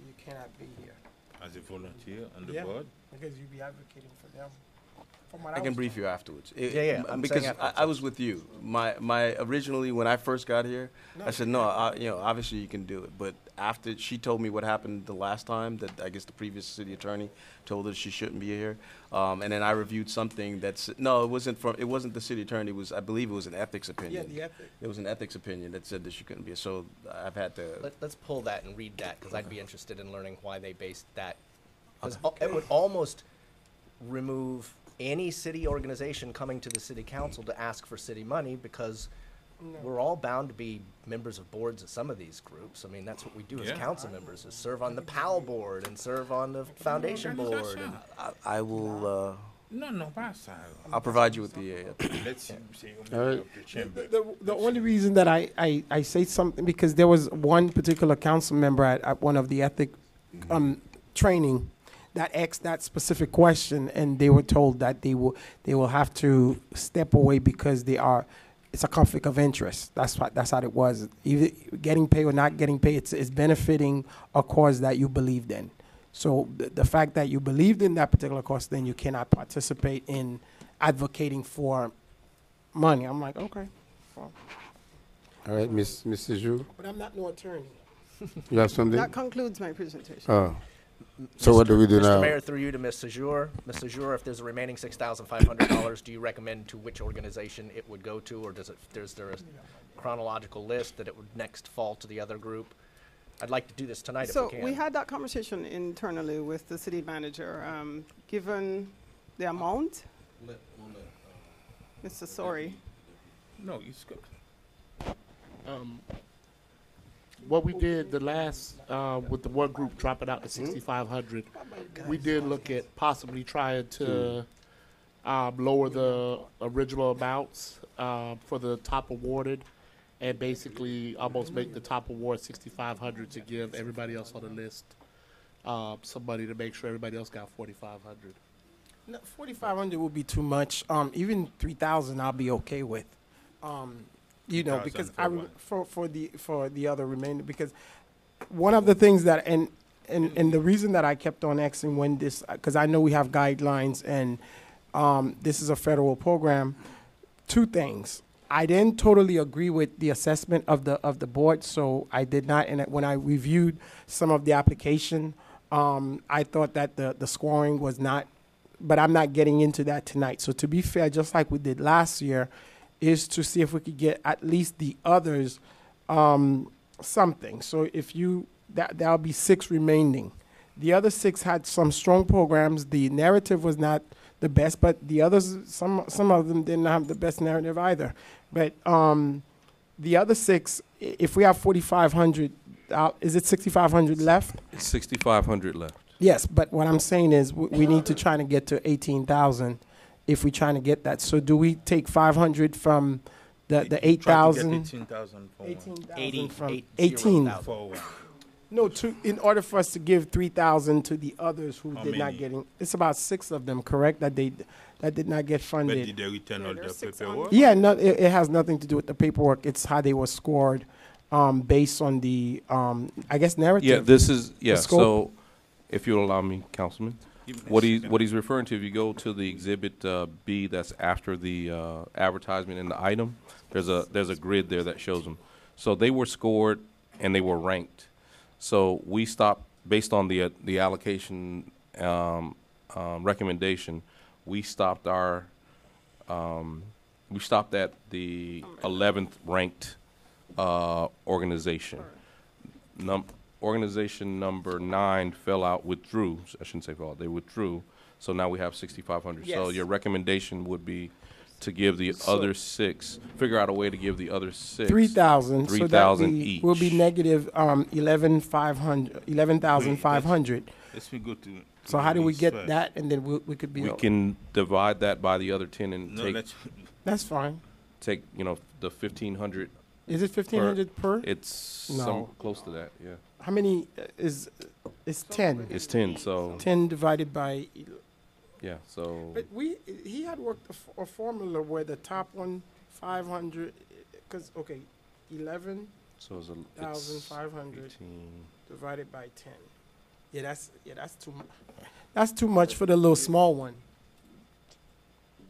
you cannot be here. as a volunteer on the Yeah, board, because you'd be advocating for them. From what I can was brief told. you afterwards. I'm Because saying I was with you. My originally when I first got here, I said no. Obviously you can do it. But after she told me what happened the last time, that I guess the previous city attorney told her she shouldn't be here, and then I reviewed something that's no, it wasn't the city attorney. It was, I believe it was an ethics opinion. Yeah, the ethics. It was an ethics opinion that said that she couldn't be here. So I've had to. Let's pull that and read that, because I'd be interested in learning why they based that. 'Cause it would almost remove any city organization coming to the city council to ask for city money, because we're all bound to be members of boards of some of these groups. I mean, that's what we do as Yeah. council members, is serve on the PAL board and serve on the foundation board. And I will. no pasa. I'll provide you with the. Let's see. All right. The only reason that I say something, because there was one particular council member at one of the ethic training that asked that specific question, and they were told that they will have to step away because it's a conflict of interest. That's how it was. Either getting paid or not getting paid, it's benefiting a cause that you believed in. So the fact that you believed in that particular cause, then you cannot participate in advocating for money. I'm like, okay. Well. All right, Ms. Sejour, But I'm not no attorney. you have something? That concludes my presentation. Oh. So what do we do Mr. now? Mayor, through you to Ms. Sejour. Ms. Sejour, if there's a remaining $6,500, do you recommend to which organization it would go to, or is there a chronological list that it would next fall to the other group? I'd like to do this tonight So if we can. we had that conversation internally with the city manager. Given the amount, Mr. Sorry. No, it's good. What we did the last, with the one group dropping out to 6,500, we did look at possibly trying to lower the original amounts for the top awarded, and basically almost make the top award 6,500 to give everybody else on the list some money to make sure everybody else got 4,500. No, 4,500 would be too much. Even 3,000 I'll be okay with. You know, because for the other remainder, because one of the things that and the reason that I kept on asking when this, because I know we have guidelines and this is a federal program. Two things. I didn't totally agree with the assessment of the board, so I did not. And when I reviewed some of the application, I thought that the scoring was not. But I'm not getting into that tonight. So to be fair, just like we did last year, is to see if we could get at least the others something. So if you that'll be 6 remaining. The other 6 had some strong programs. The narrative was not the best, but the others, some of them didn't have the best narrative either. But the other 6, if we have 4,500, is it 6,500 left? It's 6,500 left. Yes, but what I'm saying is we need to try to get to 18,000 if we're trying to get that. So do we take 500 from the 8,000? 18,000 for 18,000 from 18. No, in order for us to give 3,000 to the others who How did not many? getting, it's about 6 of them, correct? That did not get But funded. did they return all the paperwork? Yeah, no, it has nothing to do with the paperwork. It's how they were scored, based on the I guess narrative. Yeah, this is the scope. So, if you'll allow me, Councilman, what he's referring to, if you go to the Exhibit B, that's after the advertisement in the item, there's a grid there that shows them. So they were scored and they were ranked. So we stopped based on the allocation recommendation. We stopped at the 11th ranked organization. Organization number 9 withdrew. I shouldn't say fell out. They withdrew. So now we have 6,500. So Yes. your recommendation would be to give the other 6, figure out a way to give the other 6 3,000. 3,000 each. Will be negative 11,500. Let's be good to. So how do we get first. that, and then we could be. We can divide that by the other 10 and No, take let's. That's fine. the 1,500. Is it 1,500 per? It's No. some close to that. Yeah. How many is? It's 10. It's 10. So 10 divided by. yeah. So But he had worked a formula where the top one 500, because 11,500 so it's 500 18. divided by 10. That's too much. That's too much for the little small one.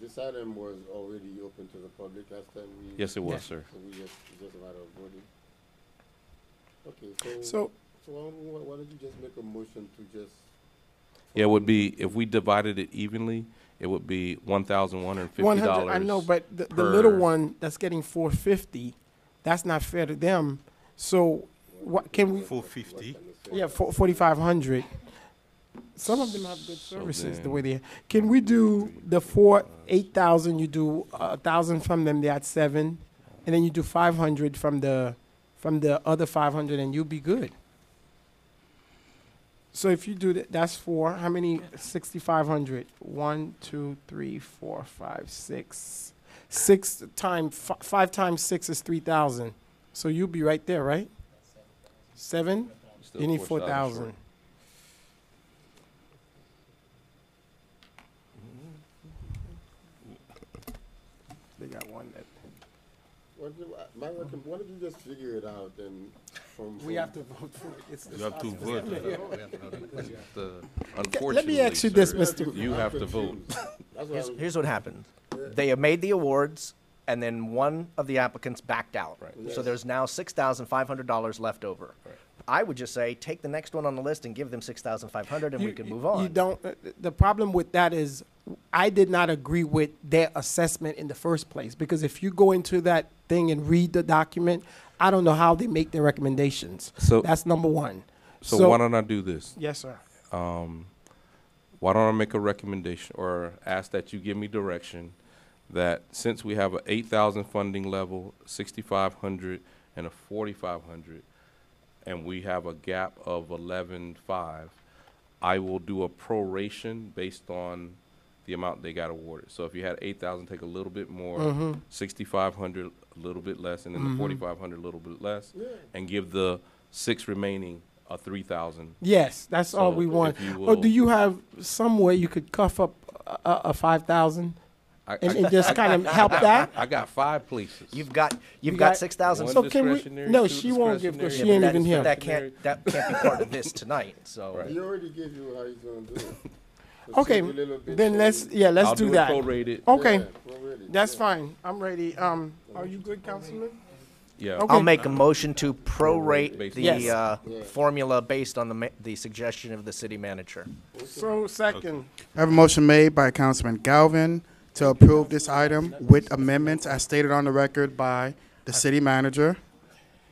This item was already open to the public last time we. Yes, it was, sir. So it's just a matter of voting. Okay, So why don't you just make a motion to just. Yeah, it would be if we divided it evenly, it would be $1,150. 100. I know, but the little one that's getting 450, that's not fair to them. So what can we? 450. Yeah, 4,500. Some of them have good services the then- way they. Can we do the 8,000? You do 1,000 from them. They're at 7, and then you do 500 from the other 500, and you'll be good. So if you do that, that's 4. How many? 6,500. 1, 2, 3, 4, 5, 6. 6 times 5 times 6 is 3,000. So you'll be right there, right? 7. Still You need 4,000 4,000. They got one that. Why don't you just figure it out and from. We have to vote for it. It's You have to vote. Unfortunately, Let me ask you this, sir, Mr. You have to vote. Here's what happened. They made the awards, and then one of the applicants backed out. Right. So there's now $6,500 left over. I would just say, take the next one on the list and give them 6,500 and we can move on. You don't, the problem with that is I did not agree with their assessment in the first place, because if you go into that thing and read the document, I don't know how they make their recommendations. So that's number one. So why don't I do this? Yes, sir. Why don't I make a recommendation or ask that you give me direction that since we have a 8,000 funding level, 6,500 and a 4,500, and we have a gap of 11,500, I will do a proration based on the amount they got awarded. So if you had 8,000, take a little bit more, 6,500 a little bit less, and then the 4,500 a little bit less, and give the 6 remaining a 3,000. Yes, that's all we want. Or do you have some way you could cuff up a 5,000 and just kind of help that? I got 5 places. You've got 6,000. So can we? No, she won't give because she ain't even here. That can't be part of this tonight. So He already gave you how he's going to do it. Okay, then let's do that. Prorated. Okay, Yeah, prorated, that's fine. I'm ready. Are you good, Councilman? Yeah. Okay. I'll make a motion to prorate Based the formula based on the suggestion of the city manager. So second. I have a motion made by Councilman Galvin to approve this item with amendments as stated on the record by the city manager.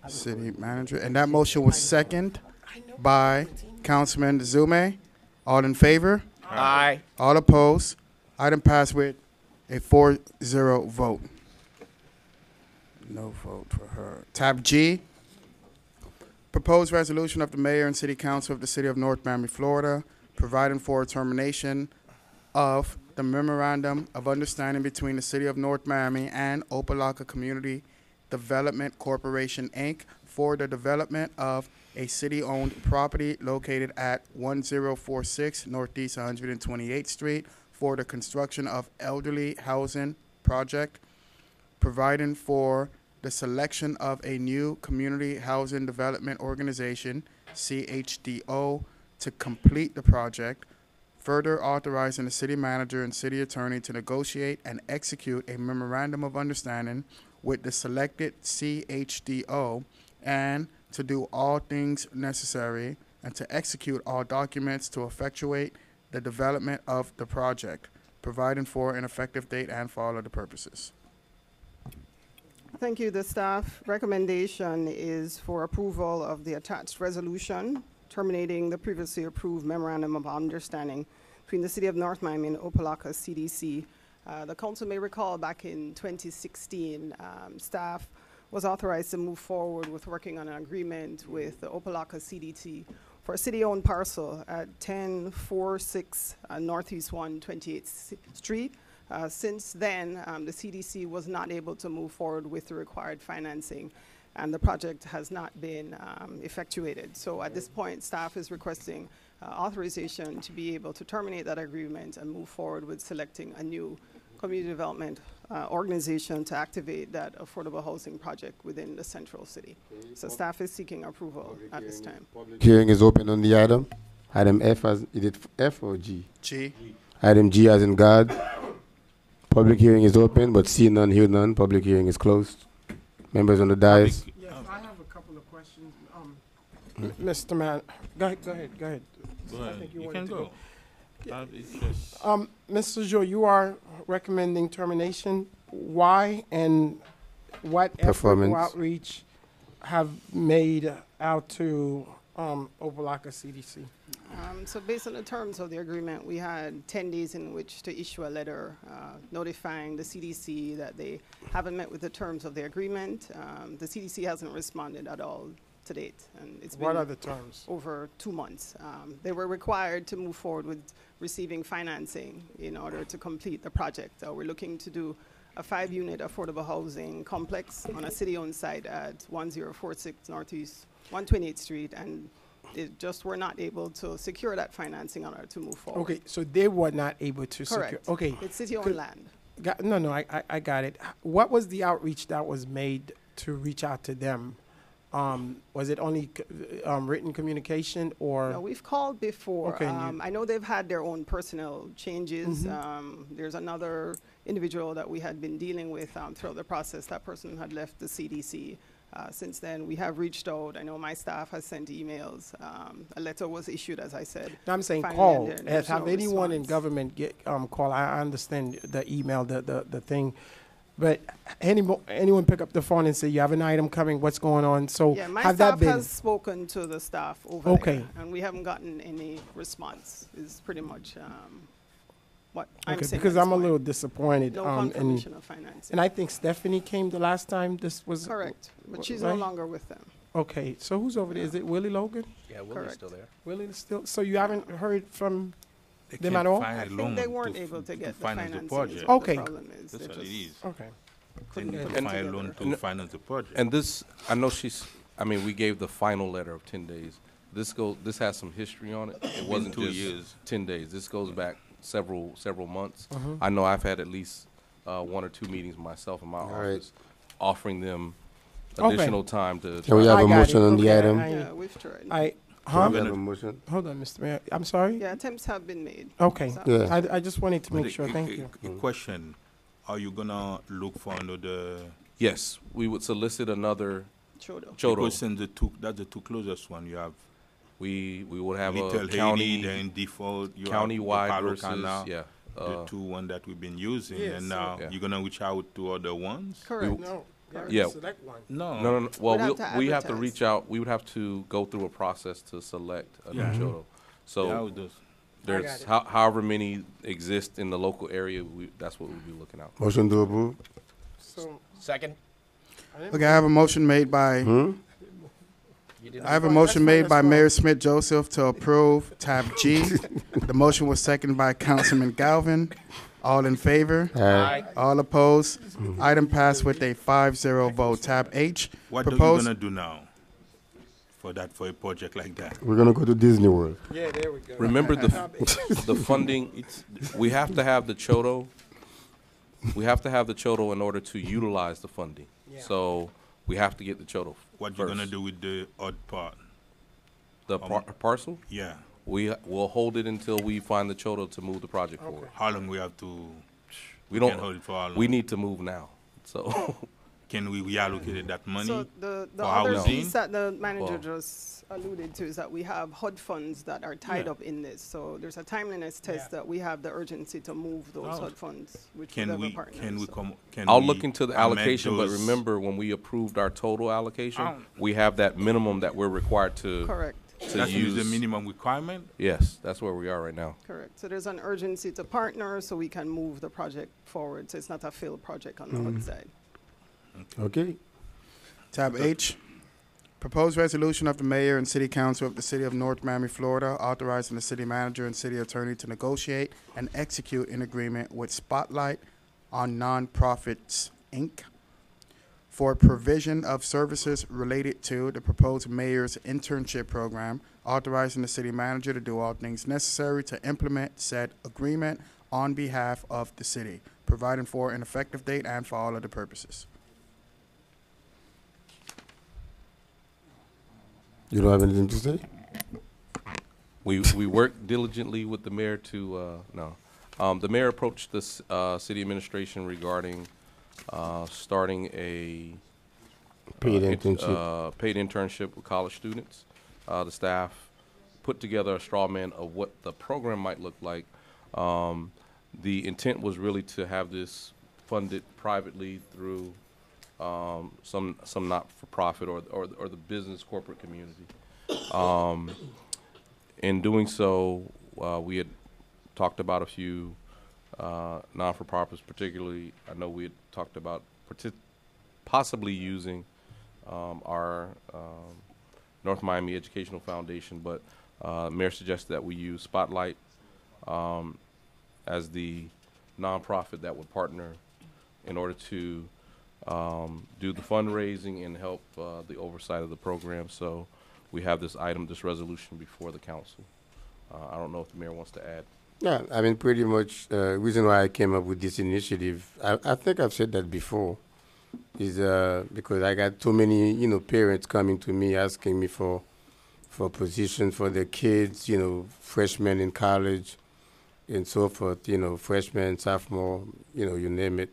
And that motion was second by Councilman Zume. All in favor? Aye. All opposed? Item passed with a 4-0 vote. No vote for her. Tab G, proposed resolution of the mayor and city council of the city of North Miami, Florida, providing for a termination of the memorandum of understanding between the city of North Miami and Opelika Community Development Corporation, Inc. for the development of a city-owned property located at 1046 Northeast 128th Street for the construction of elderly housing project, providing for the selection of a new community housing development organization, CHDO, to complete the project, further authorizing the city manager and city attorney to negotiate and execute a memorandum of understanding with the selected CHDO, and to do all things necessary and to execute all documents to effectuate the development of the project, providing for an effective date and for all other purposes. Thank you. The staff recommendation is for approval of the attached resolution terminating the previously approved memorandum of understanding between the City of North Miami and Opelika CDC. The council may recall back in 2016, staff was authorized to move forward with working on an agreement with the Opelika CDT for a city-owned parcel at 1046 Northeast 128th Street. Since then, the CDC was not able to move forward with the required financing, and the project has not been effectuated. So at this point, staff is requesting authorization to be able to terminate that agreement and move forward with selecting a new community development organization to activate that affordable housing project within the central city. So staff is seeking approval at this time. Hearing is open on the item. Item F, is it F or G? G. Item G as in God. Public hearing is open, but see none, hear none. Public hearing is closed. Members on the dais. Yes, I have a couple of questions. Mr. Man, go ahead. Go ahead. You can go. Mr. Jo, you are recommending termination. Why and what effort or outreach have made out to Opelika CDC? So based on the terms of the agreement, we had 10 days in which to issue a letter notifying the CDC that they haven't met with the terms of the agreement. The CDC hasn't responded at all to date, and it's been what are the terms? Over 2 months. They were required to move forward with receiving financing in order to complete the project. We're looking to do a 5-unit affordable housing complex on a city-owned site at 1046 Northeast 128th Street, and they just were not able to secure that financing in order to move forward. Okay, so they were not able to secure. Correct. Okay, it's city-owned land. I got it. What was the outreach that was made to reach out to them? Was it only written communication, or? No, we've called before. Okay, I know they've had their own personnel changes. There's another individual that we had been dealing with throughout the process. That person had left the CDC. Since then, we have reached out. I know my staff has sent emails. A letter was issued, as I said. No, I'm saying Finally, call. and there's Have no anyone in response. government get call? I understand the email, the thing, but anyone pick up the phone and say you have an item coming? What's going on? So Yeah, my have that staff been has spoken to the staff over Okay. there, and we haven't gotten any response. Is pretty much what I'm okay? saying. Because at this I'm a point. little disappointed. No and confirmation of financing. and I think Stephanie came the last time this was Correct, but she's right? no longer with them. Okay, so who's over there? Is it Willie Logan? Yeah, Willie's Correct. still there. Willie is still. So you haven't heard from They them can't at all? find I a think loan they weren't to able f- to get the finance the financing. project. is what Okay. The problem is. That's They what it just is. Okay. They couldn't need get to it find a loan together. to finance the project. And this, I know I mean, we gave the final letter of 10 days. This has some history on it. It wasn't 2 just years. 10 days. This goes back several months. Mhm. I know I've had at least 1 or 2 meetings myself in my right. office offering them Okay. additional time to. Can we have I a got motion it. on the Okay, item? Yeah, we've tried. Huh? We have a motion. Hold on, Mr. Mayor. I'm sorry. Yeah, attempts have been made. Okay. So- Yeah. I just wanted to But make sure. Thank you. A question: are you gonna look for another? Yes, we would solicit another Chodo. Chodo. Because since that's the two closest one. You have We would have Little a Haiti, county then default. You county-wide have the versus Palo yeah. the two one that we've been using, Yeah, and so- now Yeah. you're gonna reach out to other ones. Correct. No. Yeah. Select one. No, No. Well, We'd have to we have to advertise. reach out. We would have to go through a process to select a Yeah. new Chodo. So Yeah, how it does. there's it. however many exist in the local area. That's what we'll be looking out. Motion to approve. So Second. Okay, I have a motion made by. Hmm? You didn't. I have a fine, motion that's fine, made by that's fine. Mayor Smith Joseph to approve tab G. The motion was seconded by Councilman Galvin. All in favor? Aye. All opposed? Item passed with a 5-0 vote. Tab H. What are you Proposed. gonna do now for a project like that? We're gonna go to Disney World. yeah, there we go. Remember the funding. We have to have the Chodo. We have to have the Chodo in order to utilize the funding. Yeah. So we have to get the Chodo. What you gonna first. do with the odd part? The parcel. Yeah. We will hold it until we find the Chodo to move the project forward. How long we have to? We can don't hold it for how long? We need to move now. So Can we reallocate that money? So the for other housing? piece that the manager Well- just alluded to is that we have HUD funds that are tied Yeah. up in this. So there's a timeliness test that we have the urgency to move those Oh. HUD funds, which Can whatever we? partners. Can we so- come? Can I'll we look into the amend allocation, but those- remember when we approved our total allocation, Oh. we have that minimum that we're required to Correct, to That's use. the minimum requirement. Yes, that's where we are right now. correct. So there's an urgency to partner so we can move the project forward. So it's not a failed project on the HUD side. Okay. Tab H. Proposed resolution of the mayor and city council of the city of North Miami, Florida, authorizing the city manager and city attorney to negotiate and execute an agreement with Spotlight on Nonprofits, Inc. for provision of services related to the proposed mayor's internship program, authorizing the city manager to do all things necessary to implement said agreement on behalf of the city, providing for an effective date and for all other purposes. You don't have anything to say? We work diligently with the mayor to the mayor approached the city administration regarding starting a Paid internship. paid internship with college students. The staff put together a straw man of what the program might look like. The intent was really to have this funded privately through some not-for-profit or the business corporate community. In doing so, we had talked about a few non-for-profits, particularly. I know we had talked about possibly using our North Miami Educational Foundation, but Mayor suggested that we use Spotlight as the nonprofit that would partner in order to do the fundraising and help the oversight of the program. So we have this item, this resolution before the council. I don't know if the mayor wants to add. Yeah, I mean, pretty much reason why I came up with this initiative, I think I've said that before, is because I got too many, parents coming to me asking me for positions for their kids, freshmen in college and so forth, freshmen, sophomore, you name it.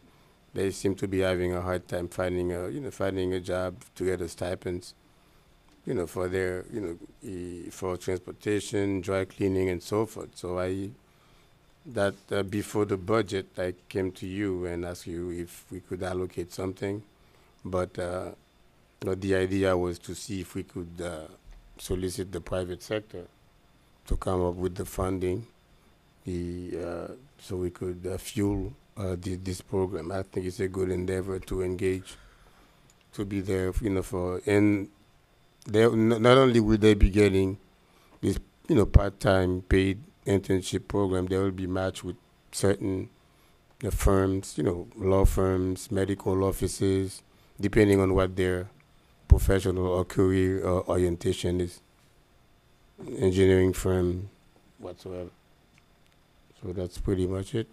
they seem to be having a hard time finding a job to get a stipends, for their, for transportation, dry cleaning, and so forth. So before the budget, I came to you and asked you if we could allocate something, but the idea was to see if we could solicit the private sector to come up with the funding, so we could fuel this program. I think it's a good endeavor to engage, to be there, and not only will they be getting this, part-time paid internship program, they will be matched with certain firms, law firms, medical offices, depending on what their professional or career orientation is, engineering firm, whatsoever. So that's pretty much it.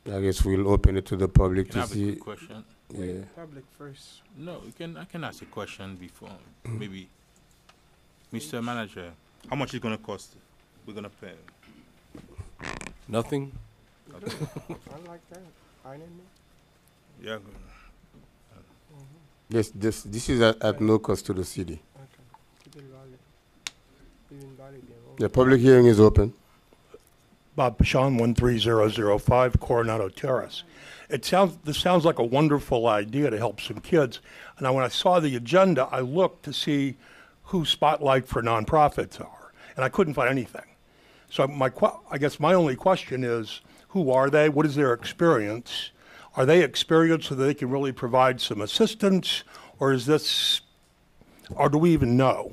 I guess we'll open it to the public Can I to have a see. quick question? Yeah. Public first. No, I can ask a question before, maybe. Mr. Manager, how much is gonna cost? We're gonna pay. Nothing? I like that. I didn't know. Yeah. Yes, this is at no cost to the city. Keep it valid. Even valid, yeah. The public hearing is open. Bob Pashon, 13005 Coronado Terrace. This sounds like a wonderful idea to help some kids. And when I saw the agenda, I looked to see who Spotlight for nonprofits are, and I couldn't find anything. So I guess my only question is, who are they? What is their experience? Are they experienced so that they can really provide some assistance, or do we even know?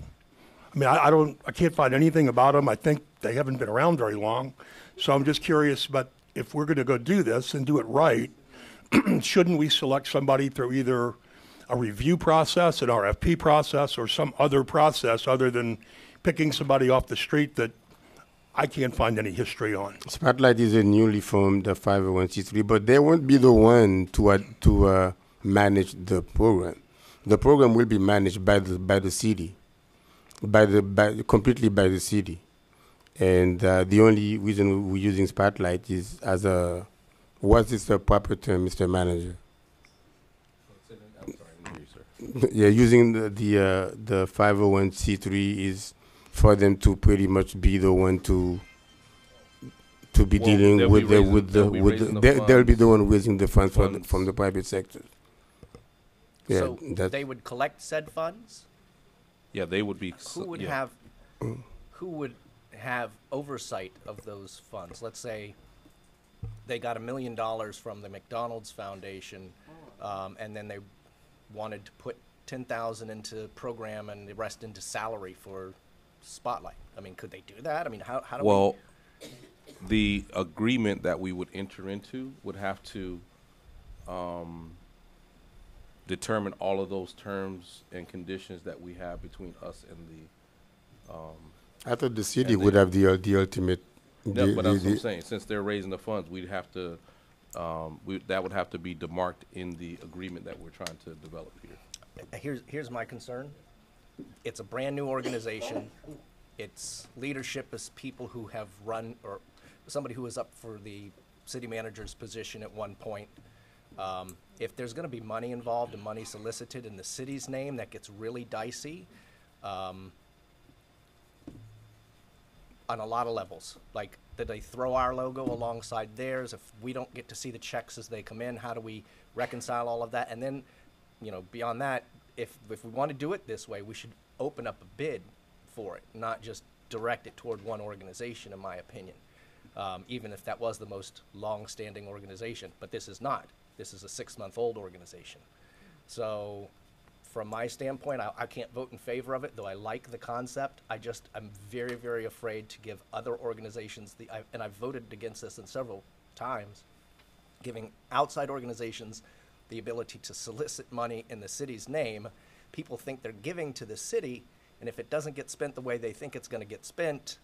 I mean, I can't find anything about them. I think they haven't been around very long. So I'm just curious, but if we're going to go do this and do it right, shouldn't we select somebody through either a review process, an RFP process, or some other process other than picking somebody off the street that I can't find any history on? Spotlight is a newly formed 501c3, but they won't be the one to manage the program. The program will be managed by the city, completely by the city. And the only reason we're using Spotlight is as a, what is the proper term, Mr. Manager? I'm sorry, Yeah, using the 501c3 is for them to pretty much be the one to be dealing with they'll be the one raising the funds from the private sector. Yeah, So they would collect said funds? Yeah, they would be. Who would have oversight of those funds? Let's say they got $1 million from the McDonald's Foundation, and then they wanted to put 10,000 into program and the rest into salary for Spotlight. I mean, could they do that? I mean, how do Well, the agreement that we would enter into would have to determine all of those terms and conditions that we have between us and the. I thought the city would have the ultimate. No, but that's what I'm saying. Since they're raising the funds, we'd have to. That would have to be demarked in the agreement that we're trying to develop here. Here's my concern. It's a brand new organization. Its leadership is people who have run, or somebody who was up for the city manager's position at one point. If there's going to be money involved and money solicited in the city's name, that gets really dicey on a lot of levels. Like, did they throw our logo alongside theirs? If we don't get to see the checks as they come in, how do we reconcile all of that? And then, beyond that, if we want to do it this way, we should open up a bid for it, not just direct it toward one organization, in my opinion, even if that was the most long-standing organization. But this is not. This is a 6-month-old organization. So from my standpoint, I can't vote in favor of it, though I like the concept. I'm very, very afraid to give other organizations, and I've voted against this in several times, giving outside organizations the ability to solicit money in the city's name. People think they're giving to the city, and if it doesn't get spent the way they think it's going to get spent,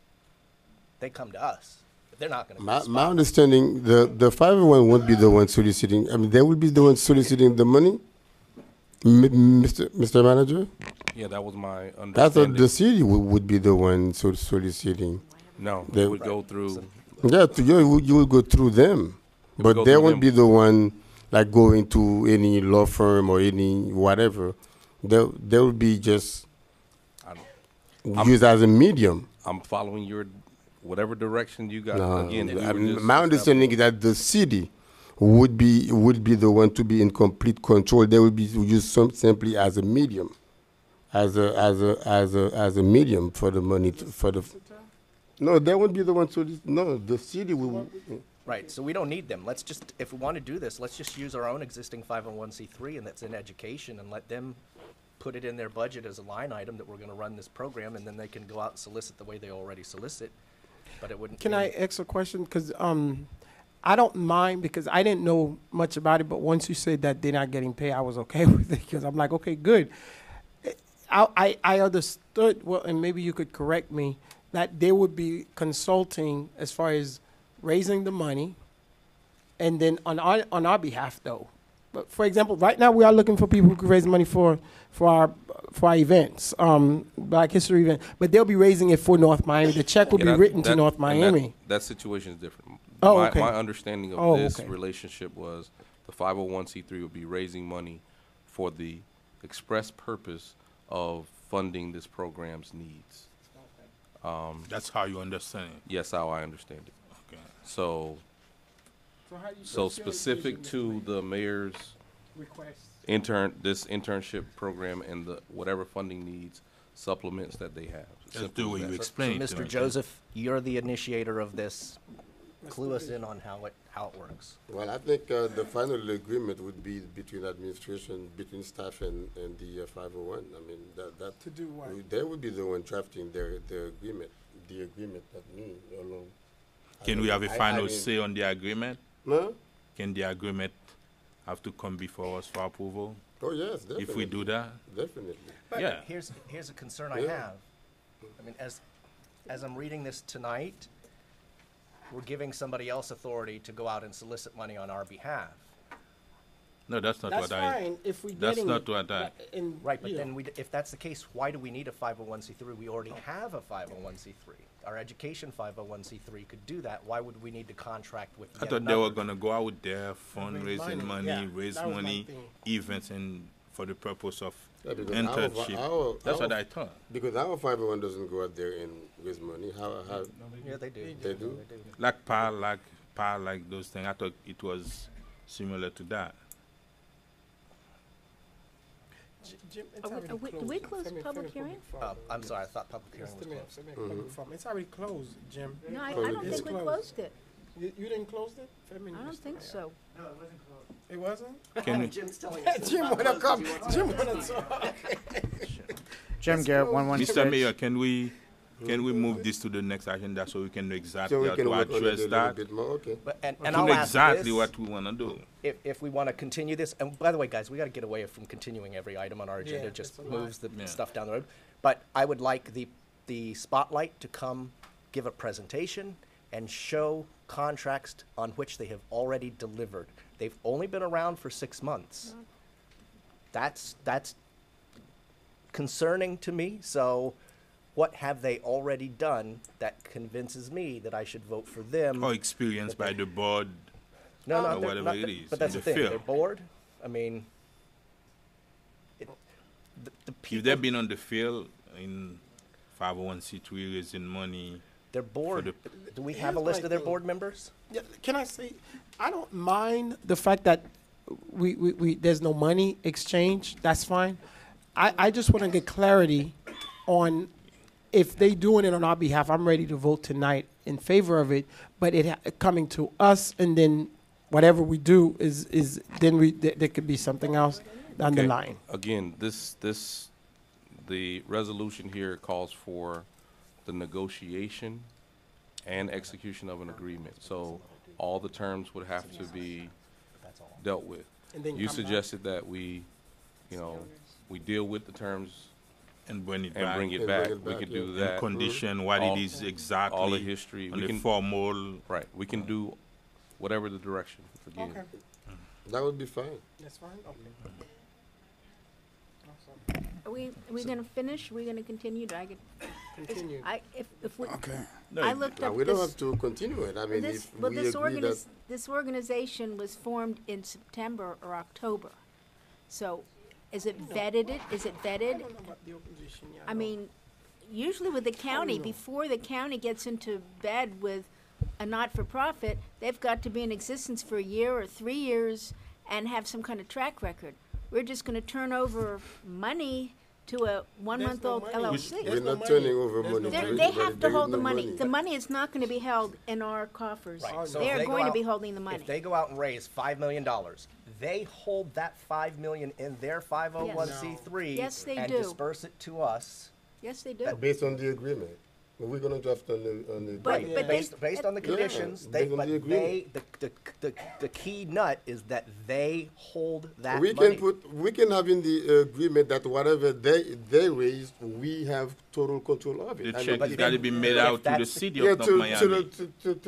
they come to us. But they're not going to. My understanding, the 501 won't be the one soliciting. I mean, they will be the one soliciting the money, Mr. Manager. Yeah, that was my understanding. I thought the city would be the one soliciting. No, they would go through. Yeah, you will go through them. But go they through won't them. be the one like going to any law firm or any whatever. They'll be just used as a medium. I'm following your, whatever direction you got. No, Again, we I were mean, just my understanding is that the city would be the one to be in complete control. They will be used simply as a medium, as a medium for the money for the. No, they won't be the one to. No, the city will. Right, so we don't need them. Let's just, if we want to do this, let's just use our own existing 501c3 and that's in education and let them put it in their budget as a line item that we're going to run this program, and then they can go out and solicit the way they already solicit. But it wouldn't. Can I ask a question? Because I don't mind, because I didn't know much about it, but once you said that they're not getting paid, I was okay with it, because I'm like, okay, good. I understood, well, and maybe you could correct me, that they would be consulting as far as raising the money, and then on our behalf, though. But for example, right now we are looking for people who can raise money for our events, Black History event. But they'll be raising it for North Miami. The check will be written to North Miami. That situation is different. Oh, my, okay. My understanding of this okay. relationship was the 501c3 would be raising money for the express purpose of funding this program's needs. That's how you understand it. Yes, how I understand it. Okay. So how you specific to the mayor's this internship program and the whatever funding needs supplements that they have. Just do what you So, explained. Mr. Joseph, you're the initiator of this. Clue us in on how it works. Well, I think the final agreement would be between administration, between staff and the 501. I mean, that to do what? They would be the one drafting the agreement, that me alone. Can we have a final say on the agreement? No? Can the agreement have to come before us for approval? Oh, yes, definitely. If we do that? Definitely. But Yeah. here's a concern I have. I mean, as I'm reading this tonight, we're giving somebody else authority to go out and solicit money on our behalf. No, that's not That's what I. fine if we That's getting not what I. Right, but then if that's the case, why do we need a 501c3? We already have a 501c3. Our education 501c3 could do that. Why would we need to contract with I yet thought they were another? gonna go out there, fundraising money, Yeah, raise that was my money, thing. events, and for the purpose of Yeah, because internship. That's what I thought. Because our 501 doesn't go out there and raise money. How Yeah, they do. They do? Like PAL, like those things. I thought it was similar to that. Jim, it's Are we- already are we- closed. do we close Send me- public send me a hearing? forum. I'm sorry, I thought public hearing was Send me a- closed. send me a public forum. It's already closed, Jim. No, I Oh, don't it's think we closed. closed it. You didn't close it? I don't think so. It wasn't? Can we, Jim's telling us. Jim wanna come. Jim wanna talk. Jim Garrett, 116. Mr. Mayor, can we move this to the next agenda so we can know exactly So we how can to work on it a address little that? bit more? Okay. And To I'll know ask exactly this, what we want to do. if we want to continue this, and by the way, guys, we got to get away from continuing every item on our agenda. Yeah, Just that's a lot. moves the Yeah. stuff down the road. But I would like the spotlight to come give a presentation and show contracts on which they have already delivered. They've only been around for 6 months. That's concerning to me. So what have they already done that convinces me that I should vote for them? Or experienced by the board, No, or they're whatever not- it is, But that's in the the thing, field. they're bored. I mean, the If people, they've been on the field in 501c3 raising money, they're bored. the- Do we have a Here's list my of their thing. board members? Yeah, can I say, I don't mind the fact that we there's no money exchange. That's fine. I just want to get clarity on if they doing it on our behalf. I'm ready to vote tonight in favor of it, but coming to us, and then whatever we do is then there could be something else down the Okay. line. Again, the resolution here calls for the negotiation and execution of an agreement. So all the terms would have to be dealt with. And then You come back. suggested that we deal with the terms and bring it and back. bring it And back. bring it We back, could yeah. do And that. condition what All- it is exactly. all the history. On We the can- formal. Right. We can do whatever the direction. Again. Okay, That would be fine. that's fine. Okay. Are we going to finish? Are we going to continue? Do I get? Continue. If we. Okay. I looked up we don't this. have to continue it. I mean, This, if but we this agree that this organization was formed in September or October. So, is it vetted? Is it vetted? I mean, usually with the county, before the county gets into bed with a not-for-profit, they've got to be in existence for a year or 3 years and have some kind of track record. We're just going to turn over money to a one-month-old LLC. we're not turning over money. They have to hold the money. The money is not going to be held in our coffers. Right. So They if are go going to out- be holding the money. If they go out and raise $5 million, they hold that $5 million in their 501c3 Yes, they and do. disperse it to us. Yes, they do. Based on the agreement. But we're going to draft on the But- agreement. but Based on the Yeah, conditions, based on the agreement. the key nut is that they hold that we money. we can have in the agreement that whatever they raised, we have total control of it. The I check mean, has got to be made out to the city yeah, of North to Miami.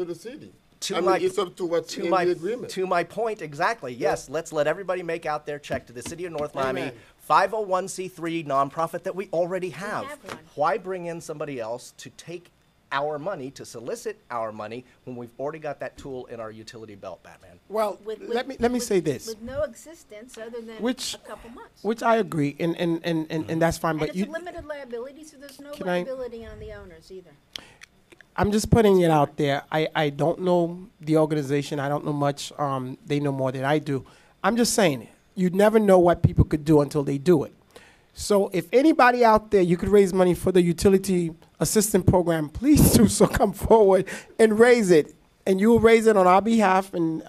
the city. To I mean, my- it's up to what's in the agreement. To my point, exactly. Yes, let's let everybody make out their check to the city of North Miami, Amen. 501c3 nonprofit that we already have. have one. Why bring in somebody else to take our money, to solicit our money, when we've already got that tool in our utility belt, Batman? Well, let me say this, With no existence other than Which- a couple months. which I agree, and that's fine. And But it's you, a limited liability, so there's no Can I- liability on the owners either. I'm just putting it out there. I don't know the organization. I don't know much. They know more than I do. I'm just saying it. You never know what people could do until they do it. So if anybody out there, you could raise money for the utility assistant program, please do so. Come forward and raise it. And you will raise it on our behalf and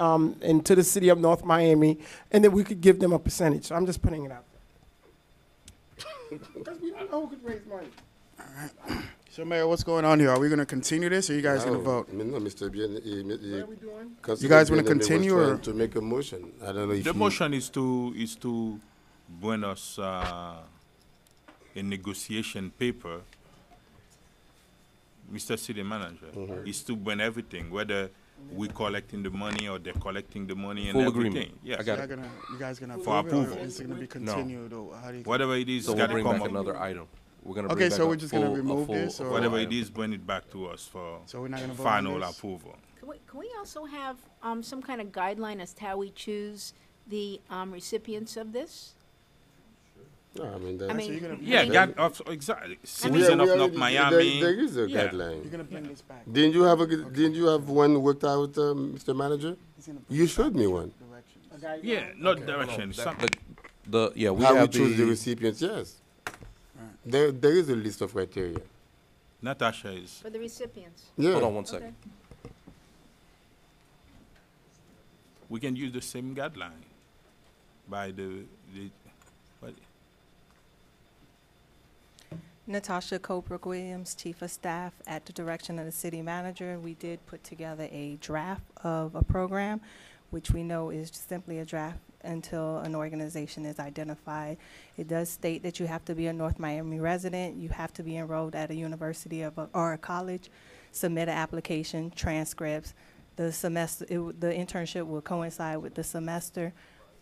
to the city of North Miami, and then we could give them a percentage. So I'm just putting it out there. Because we don't know who could raise money. So, Mayor, what's going on here? Are we going to continue this, or are you guys going to vote? I mean, no, Mr. Bien, You Councilor guys wanna Bien-Aimé was continue, trying or- to make a motion? I don't know if The you- motion is to bring us a negotiation paper, Mr. City Manager, is to bring everything, whether we collecting the money or they're collecting the money and Full everything. agreement. Yes. I got You it. guys going to For approve it, or approval. is it going to be No. continued? Or how do you? Whatever it is, So got we'll to bring come back up. another item. We're gonna Okay, bring back so a we're just gonna full- a remove full- this, a or- full Whatever it item. is, bring it back to us for So we're not gonna vote on final this? approval. Can we also have some kind of guideline as to how we choose the recipients of this? No, I mean, I mean, Yeah, exactly. Citizen of North Miami. There is a Yeah. guideline. You're going to bring this back. Didn't you have one worked out, Mr. Manager? You showed me one. Yeah, not direction. No, some- yeah, we How we have choose the recipients, yes. There is a list of criteria. Natasha is. For the recipients? Yeah. Hold on one second. We can use the same guideline by the what, Natasha Colebrook-Williams, Chief of Staff at the direction of the City Manager. We did put together a draft of a program, which we know is simply a draft until an organization is identified. It does state that you have to be a North Miami resident, you have to be enrolled at a university or a college, submit an application, transcripts. The semester, the internship will coincide with the semester,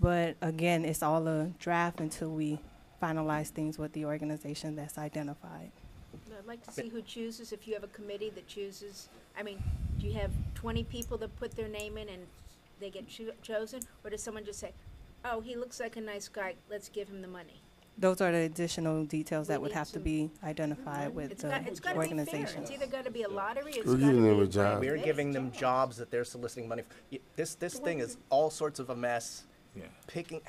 but again, it's all a draft until we finalize things with the organization that's identified. I'd like to see who chooses, if you have a committee that chooses. I mean, do you have 20 people that put their name in and they get chosen? Or does someone just say, oh, he looks like a nice guy, let's give him the money? Those are the additional details that would have to be identified with It's the got to be fair. organization. It's either got to be a lottery, or it's We're got to giving them be a job. We're giving them jobs that they're soliciting money for. This thing is all sorts of a mess. Yeah. Picking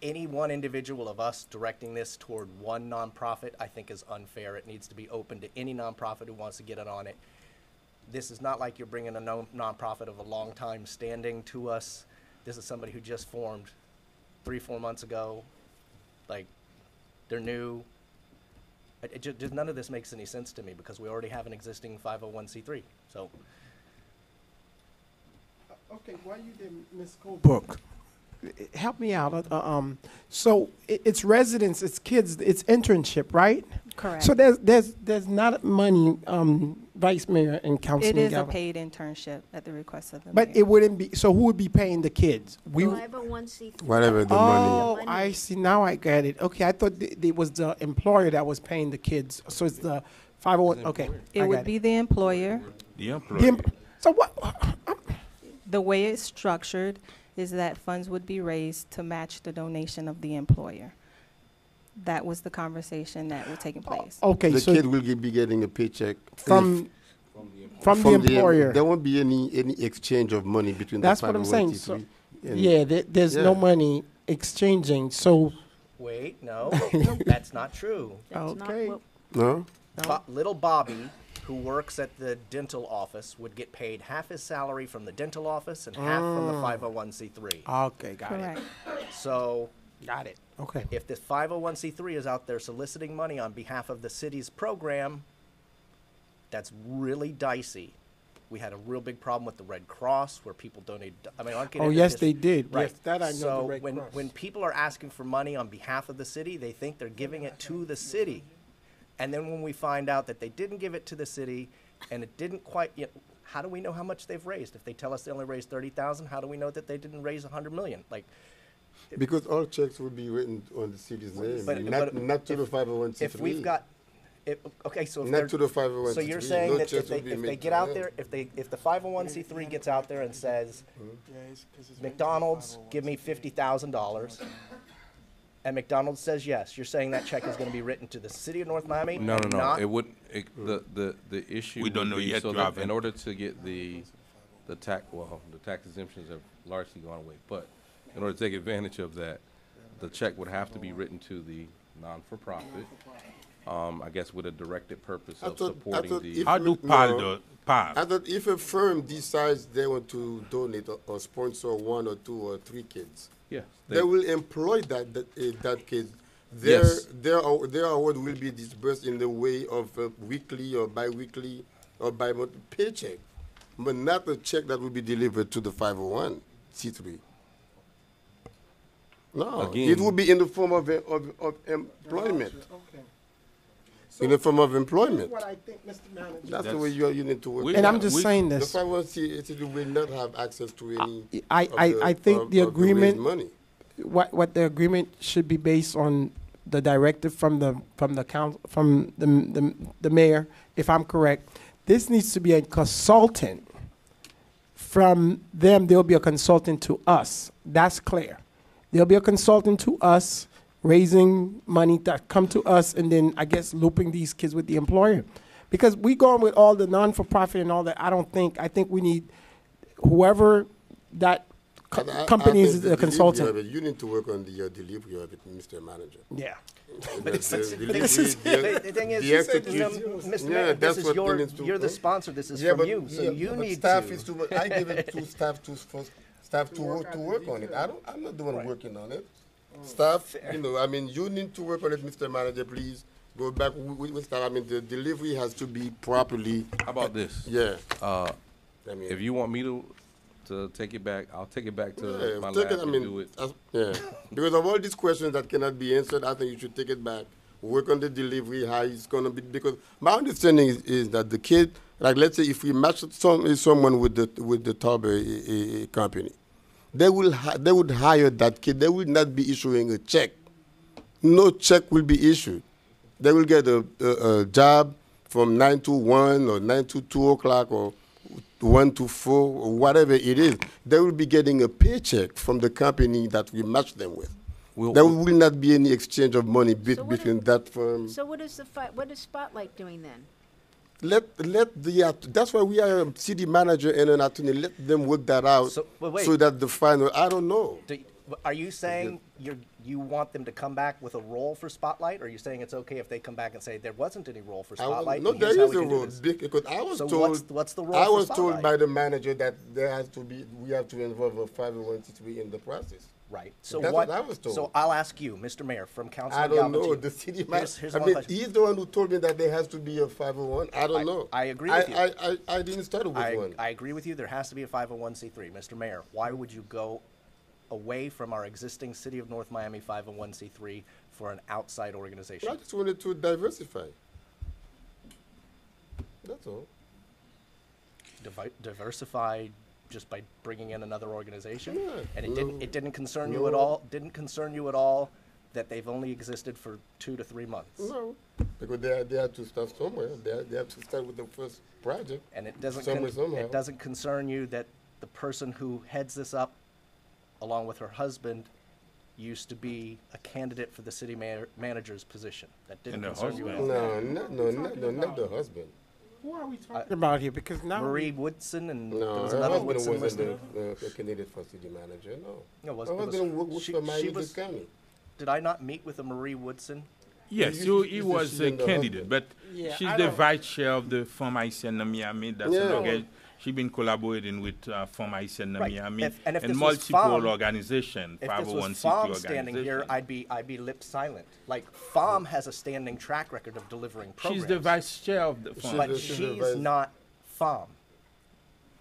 any one individual of us directing this toward one nonprofit, I think, is unfair. It needs to be open to any nonprofit who wants to get in on it. This is not like you're bringing a nonprofit of a long time standing to us. This is somebody who just formed 3-4 months ago. Like, they're new. Just none of this makes any sense to me because we already have an existing 501c3. So. Okay, why you didn't Ms. Colebrook? Help me out. So it's residents, it's kids, it's internship, right? Correct. So there's not money, Vice Mayor and Councilman It is a Galvin. paid internship at the request of the But mayor. it wouldn't be. So who would be paying the kids? We. 501c3. Whatever the money. Oh, I see. Now I get it. Okay, I thought it was the employer that was paying the kids. So it's the 501. Okay, It I would got be the employer, The employer. So what? The way it's structured is that funds would be raised to match the donation of the employer. That was the conversation that was taking place. Okay, the so kid will be getting a paycheck from the employer. There won't be any exchange of money between That's the what I'm saying. So, 501c3 and- yeah, there's no money exchanging. So Wait, no, that's not true. okay. No? Little Bobby, who works at the dental office, would get paid half his salary from the dental office and half from the 501c3. Okay, got Correct. it. So, Got it. Okay. if the 501c3 is out there soliciting money on behalf of the city's program, that's really dicey. We had a real big problem with the Red Cross where people donated. I mean, I'll get Oh, into yes, this- they did. Right. Yes, that I know, So the Red when Cross. when people are asking for money on behalf of the city, they think they're giving it to the city, and then when we find out that they didn't give it to the city, and it didn't quite, how do we know how much they've raised? If they tell us they only raised 30,000, how do we know that they didn't raise 100 million? Like, Because all checks will be written on the city's name, not to the 501c3. if we've got, okay, so if Not they're- to the 501c3. So you're saying No that checks if they, will be if they made get to out them. there, if the 501c3 gets out there and says, McDonald's, give me $50,000, and McDonald's says yes, you're saying that check is going to be written to the city of North Miami? No, and no, no. not- It would, the issue. We don't would know be yet, so you that haven't. in order to get the tax, well, the tax exemptions have largely gone away, but in order to take advantage of that, the check would have to be written to the non-for-profit, I guess with a directed purpose of supporting the. if How do we- PAL no, do PAL? I thought if a firm decides they want to donate or sponsor 1 or 2 or 3 kids, Yeah, they will employ that kid. Their Yes. their award will be disbursed in the way of a weekly or bi-weekly or bi-month paycheck, but not a check that will be delivered to the 501c3. No, Again- it will be in the form of employment. In the form of employment. What I think, Mr. Manager. That's the way you need to work. And I'm just saying this. The 501c3 will not have access to any. I think the raised agreement, money. what the agreement should be based on the directive from the council, from the mayor, if I'm correct. This needs to be a consultant. From them, there'll be a consultant to us. That's clear. There'll be a consultant to us, raising money that come to us, and then I guess looping these kids with the employer. Because we going with all the non-for-profit and all that, I think we need whoever that company is the consultant. You need to work on the delivery of it, Mr. Manager. Yeah. But The delivery, the thing is, the execution. Mr. Yeah, Mayor, that's this is what we need to- you're the sponsor, this is Yeah, from but- you, so yeah, you but need staff to. is too much. I give it to staff to work on it. I'm not the one working on it. Staff, you need to work on it, Mr. Manager, please. Go back with staff. The delivery has to be properly. How about this? Yeah. If you want me to take it back, I'll take it back to Yeah, my take lab it, and do it. Yeah, because of all these questions that cannot be answered, I think you should take it back, work on the delivery, how it's going to be. Because my understanding is that the kid, like let's say if we match someone with the Tauber company, they would hire that kid. They will not be issuing a check. No check will be issued. They will get a job from 9 to 1 or 9 to 2 o'clock or 1 to 4 or whatever it is. They will be getting a paycheck from the company that we match them with. There will not be any exchange of money between that firm. So what is what is Spotlight doing then? That's why we are a city manager and an attorney. Let them work that out So, wait. so that the final. I don't know. Are you saying you want them to come back with a role for Spotlight, or are you saying it's okay if they come back and say there wasn't any role for Spotlight? No, and there here's how is we a can do role this? because I was So told. what's the role I for was told Spotlight? by the manager that there has to be. We have to involve a 501c3 in the process. Right. So That's what I was told. So I'll ask you, Mr. Mayor, from Council. I don't know. The city manager. Here's I one mean, question. he's the one who told me that there has to be a 501. I don't know. I agree with you. I didn't start with one. I agree with you. There has to be a 501c3. Mr. Mayor, why would you go away from our existing City of North Miami 501c3 for an outside organization? I just wanted to diversify. That's all. Diversify just by bringing in another organization, Yeah. and No. it didn't concern you No. at all. Didn't concern you at all that they've only existed for 2 to 3 months. No, because they have to start somewhere. They have to start with the first project. And it doesn't somehow. it doesn't concern you that the person who heads this up, along with her husband, used to be a candidate for the city manager's position. That didn't And the concern you at all. No, not the husband. Who are we talking about here? Because now Marie Woodson and there No, was her another husband Woodson wasn't listed. the candidate for city manager. No. No, it was, Her it was- husband works she- for she Miami-Dade was- County. Did I not meet with a Marie Woodson? Yes, You- he you was said a she's in the candidate, but Yeah, she's I the don't- vice chair of the Femme Haitienne de Miami. That's Yeah. an organ. She's been collaborating with Femme Haitienne de Right. Miami If and this was multiple FAM, organizations, If this was 501c3 FAM standing here, organizations. I'd be lip silent. Like FAM has a standing track record of delivering programs. She's the vice chair of the Femme. But she's the she's vice- not FAM.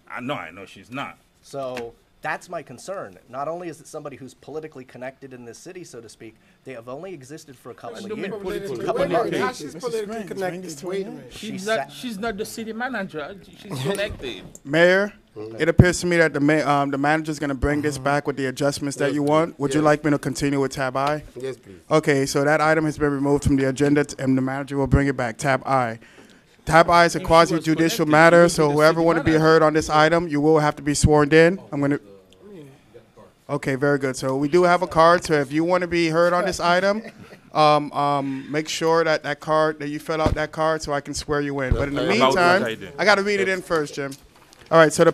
I know she's not. So that's my concern. Not only is it somebody who's politically connected in this city, so to speak, they have only existed for a couple of Don't make years. political Couple of Wait a minute, months. how she's politically connected? Wait a minute. She's not the city manager. She's connected. Mayor, it appears to me that the manager's going to bring this back with the adjustments that you want. Would you Yes. like me to continue with tab I? Yes, please. Okay, so that item has been removed from the agenda, and the manager will bring it back. Tab I. Tab I is a And she was quasi-judicial connected. matter, She so was the whoever city want to be manager. heard on this item, you will have to be sworn in. I'm going to. Okay, very good. So we do have a card, so if you want to be heard on this item, make sure that that you fill out that card so I can swear you in. But in the About what meantime, item? I got to read it in first, Jim. All right, so the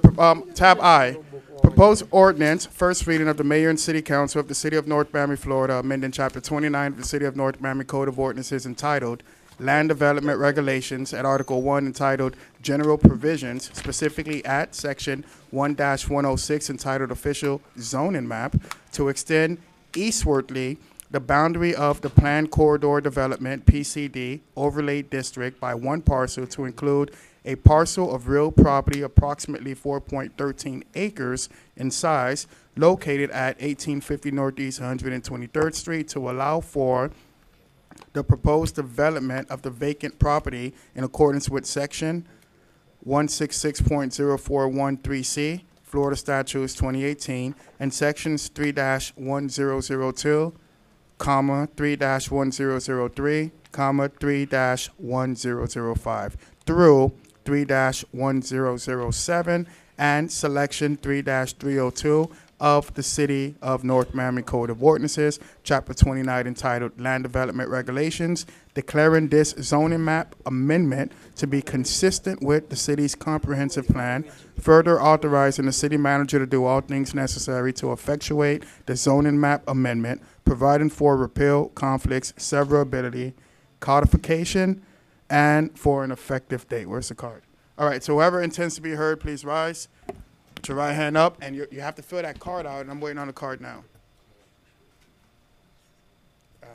tab I, proposed ordinance, first reading of the mayor and city council of the city of North Miami, Florida, amending chapter 29 of the city of North Miami Code of Ordinances entitled Land Development Regulations at Article 1 entitled General Provisions, specifically at Section 1-106 entitled Official Zoning Map, to extend eastwardly the boundary of the Planned Corridor Development, PCD, Overlay District by one parcel to include a parcel of real property approximately 4.13 acres in size located at 1850 Northeast 123rd Street to allow for the proposed development of the vacant property in accordance with Section 166.0413C, Florida Statutes 2018, and Sections 3-1002, 3-1003, 3-1005 through 3-1007 and Selection 3-302 of the City of North Miami Code of Ordinances, Chapter 29 entitled Land Development Regulations, declaring this zoning map amendment to be consistent with the city's comprehensive plan, further authorizing the city manager to do all things necessary to effectuate the zoning map amendment, providing for repeal, conflicts, severability, codification, and for an effective date. Where's the card? All right, so whoever intends to be heard, please rise. Put your right hand up, and you have to fill that card out, and I'm waiting on the card now. Yeah,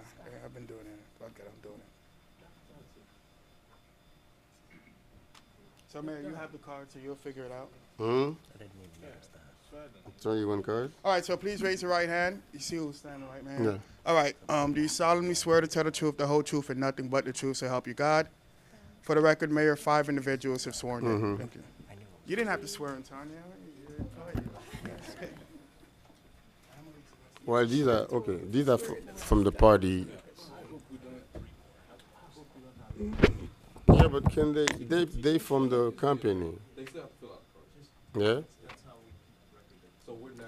I've been doing it. Okay, I'm doing it. So, Mayor, you have the card, so you'll figure it out. Show you one card. All right, so please raise your right hand. You see who's standing right, man? Yeah. All right, do you solemnly swear to tell the truth, the whole truth, and nothing but the truth, so help you God? For the record, Mayor, 5 individuals have sworn in. Mhm. Thank you. You didn't have to swear in, Tanya. Well, these are okay. These are from the party. Yeah, but can they from the company? They still have to fill out cards. Yeah. So we're now,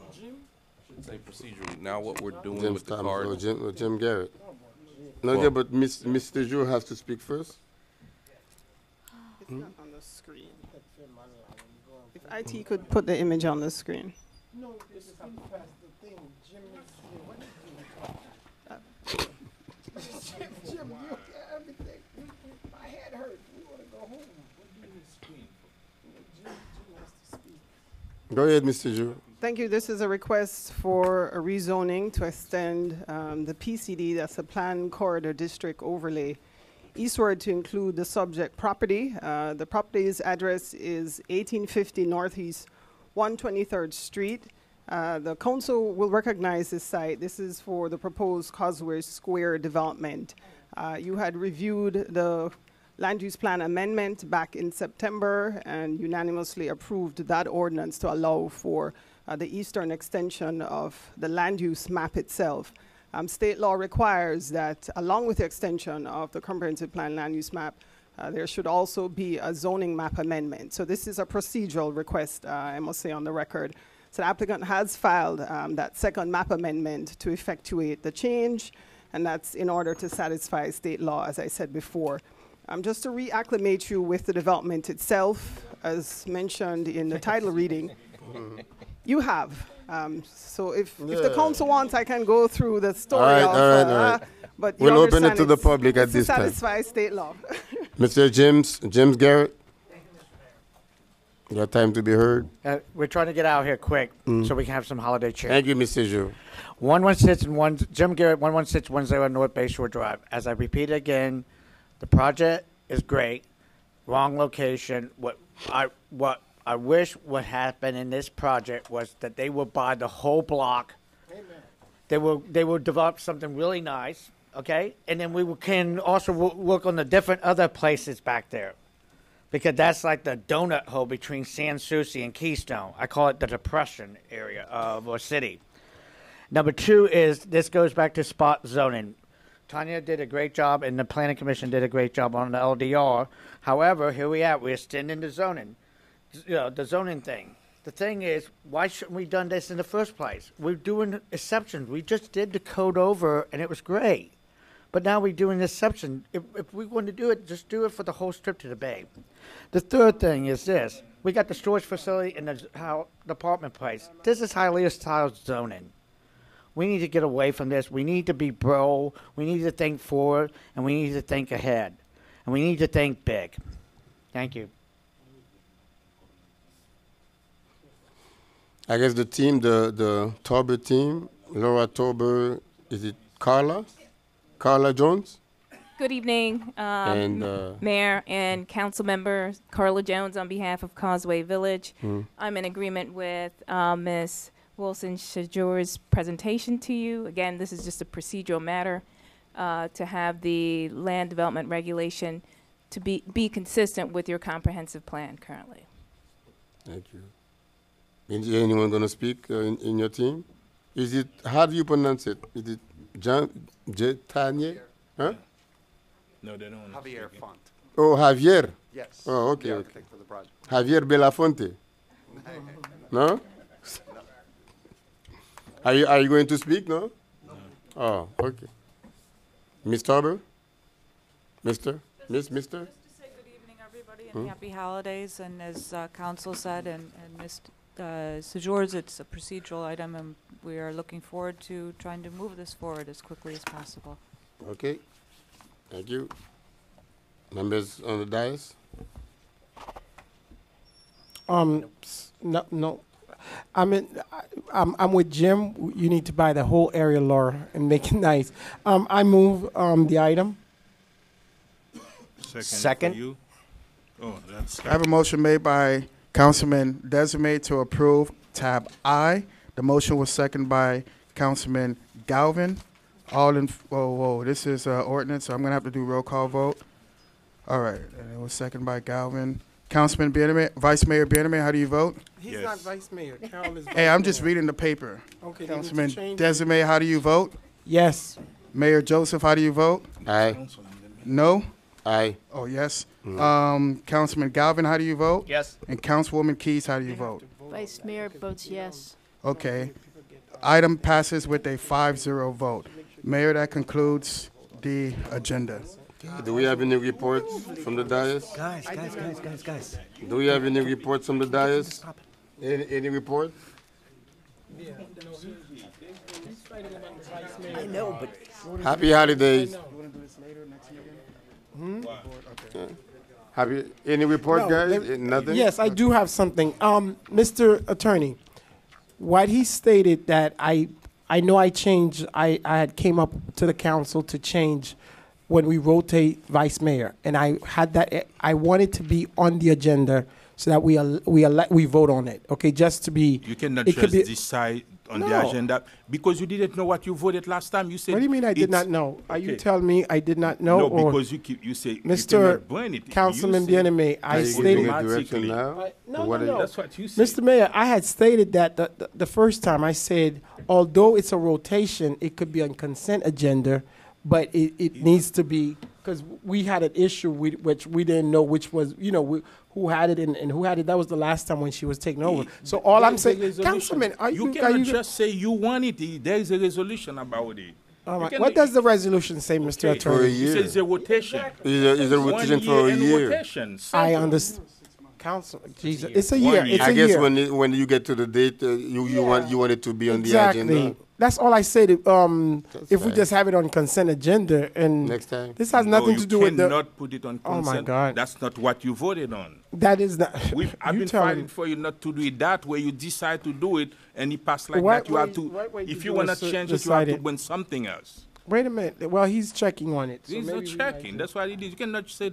I shouldn't say procedural, now what we're doing Jim with the Stam- card. or Jim Garrett. No, Well- yeah, but Mr. Joe has to speak first. It's not on the screen. If IT could put the image on the screen. No, this is past the thing. Jim, Jim, you everything. My head hurts. We want to go home. Go ahead, Mr. Joe. Thank you. This is a request for a rezoning to extend the PCD, that's a Planned Corridor District overlay, eastward to include the subject property. The property's address is 1850 Northeast 123rd Street. The council will recognize this site. This is for the proposed Causeway Square development. You had reviewed the land use plan amendment back in September and unanimously approved that ordinance to allow for the eastern extension of the land use map itself. State law requires that, along with the extension of the comprehensive plan land use map, there should also be a zoning map amendment. So this is a procedural request, I must say on the record. So the applicant has filed that second map amendment to effectuate the change, and that's in order to satisfy state law, as I said before. Just to reacclimate you with the development itself, as mentioned in the title reading, you have. So if the council wants, I can go through the story. All right. But We'll open it to the public at this time. To satisfy state law. Mr. James Garrett, your time to be heard. We're trying to get out here quick so we can have some holiday cheer. Thank you, Mr. Joe. 116 Jim Garrett, 11610 North Bay Shore Drive. As I repeat again, the project is great. Wrong location. What I wish would happen in this project was that they would buy the whole block. Amen. They will develop something really nice, okay? And then can also work on the different other places back there. Because that's like the donut hole between Sans Souci and Keystone. I call it the depression area of our city. Number two is, this goes back to spot zoning. Tanya did a great job, and the Planning Commission did a great job on the LDR. However, here we are. We're extending the zoning, the zoning thing. The thing is, why shouldn't we done this in the first place? We're doing exceptions. We just did the code over, and it was great. But now we're doing exception. If we want to do it, just do it for the whole strip to the bay. The third thing is this. We got the storage facility and the apartment place. This is highly hostile zoning. We need to get away from this. We need to be bro. We need to think forward, and we need to think ahead. And we need to think big. Thank you. I guess the team, the Tauber team, Laura Tauber, is it Carla? Carla Jones? Good evening, Mayor and Council Member Carla Jones on behalf of Causeway Village. I'm in agreement with Ms. Wilson-Shajur's presentation to you. Again, this is just a procedural matter to have the land development regulation to be consistent with your comprehensive plan currently. Thank you. Is anyone going to speak in your team? Is it, how do you pronounce it? Is it Tanya? Huh? No, they don't. Javier Font. Oh, Javier? Yes. Oh, okay. The Okay. architect for the project. Javier Belafonte? No? Are you going to speak, no? No. Oh, okay. Ms. Tauber? Mr.? Mister? Just to say good evening, everybody, and happy holidays. And as Council said, and Ms. Sejours, it's a procedural item, and we are looking forward to trying to move this forward as quickly as possible. Okay. Thank you. Members on the dais? No. I'm with Jim. You need to buy the whole area, Laura, and make it nice. I move the item. Second. For you. Oh, that's. I have a motion made by Councilman Desiree to approve tab I. The motion was seconded by Councilman Galvin. All in, whoa, this is ordinance, so I'm gonna have to do roll call vote. All right, and it was seconded by Galvin. Councilman Biedemeyer, Vice Mayor Biedemeyer, how do you vote? He's not vice mayor. Carol is vice Hey, I'm mayor. just reading the paper. Okay, Councilman change. Desiree, how do you vote? Yes. Mayor Joseph, how do you vote? Aye. No? Aye. Oh, yes. Councilman Galvin, how do you vote? Yes. And Councilwoman Keys, how do you vote? Vice Mayor votes yes. Okay. Item passes with a 5-0 vote. Mayor, that concludes the agenda. Do we have any reports from the dais? Guys. Do we have any reports from the dais? Any report? I know, but Happy holidays. Have you any report, No, guys? Nothing? Yes, I do have something. Mr. Attorney, what he stated that I know I changed, I had came up to the council to change when we rotate vice mayor. And I had that, I wanted to be on the agenda so that we vote on it. Okay, just to be. You cannot it could just be, decide on the No. agenda because you didn't know what you voted last time. You said. What do you mean I did it's- not know? Are you Okay. telling me I did not know? No, or because you say you Mr. cannot burn it. Councilman You say- Bieneme, I Are you stated. giving a direction now? No. That's what you said. Mr. Mayor, I had stated that the first time. I said, although it's a rotation, it could be on consent agenda, but it needs to be, because we had an issue which we didn't know which was, who had it and who had it. That was the last time when she was taking over. So all I'm There is a saying, resolution. Councilman, You cannot just say you want it. There is a resolution about it. all You right. cannot- What does the resolution say, Mr. Okay. Attorney? You say it's a rotation. It's a rotation for a and year. rotation. I Simple. understand. Council, Jesus, it's a 1 year. year. It's I a guess year. when you get to the date, you want it to be on the Exactly. agenda. That's all I said. If we fine. just have it on consent agenda, and Next time. this has nothing No, to do with the. You cannot put it on Oh, consent. my God. That's not what you voted on. That is not. I've you been tell fighting me. for you not to do it that way. You decide to do it, and it passed like Why- that. You why- have to. why If did you you want to assert- change it, you have decide to it? win something else. Wait a minute. Well, he's checking on it. So He's not maybe we checking. might- That's what it is. You cannot say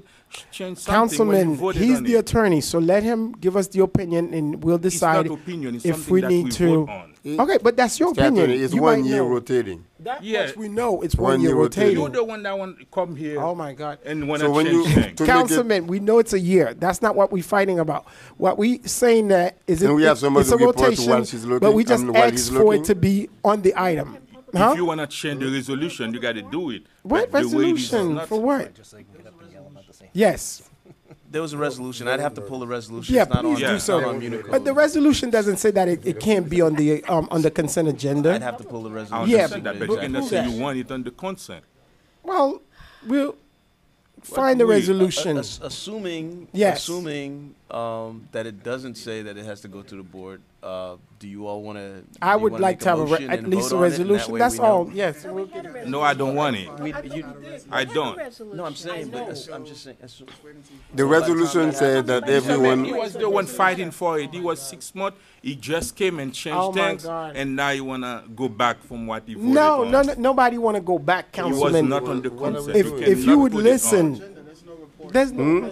change something when you Councilman, voted he's on the it. attorney, so let him give us the opinion, and we'll decide It's not opinion. It's if something we that need we to. vote on. Okay, but that's your Mr. Attorney, opinion. it's You 1 might year know. rotating. That Yeah. much we know. It's 1 1 year year rotating. You're rotating. the one that want to come here. Oh my God! And want So to when change you- things. to make it- Councilman, we know it's a year. That's not what we're fighting about. What we saying that is Can we have somebody it's a report rotation, while she's looking? but we just while he's asked for looking? it to be on the item. Huh? If you want to change the resolution, you got to do it. What But the way it is resolution? not- For what? Yes. There was a resolution. I'd have to pull the resolution. Yeah, It's not on, please do it's so. not on Unicode. But the resolution doesn't say that it can't be on the consent agenda. I'd have to pull the I resolution. Yeah, understand that, but you cannot say you want it on the consent. Well, we'll find the we- resolution. Assuming, Yes. assuming that it doesn't say that it has to go to the board, do you all want to? I would like to have at least a resolution. That's all. Yes. We'll get it. No, I don't want it. I don't. No, I'm saying, but I'm just saying. The resolution said that He everyone. was the one fighting for it. He was 6 months. He just came and changed Oh, my things, God. and now you wanna go back from what he voted No, on. nobody want to go back, He was Councilman. not on the consent. If cannot you would put it on. listen, there's no.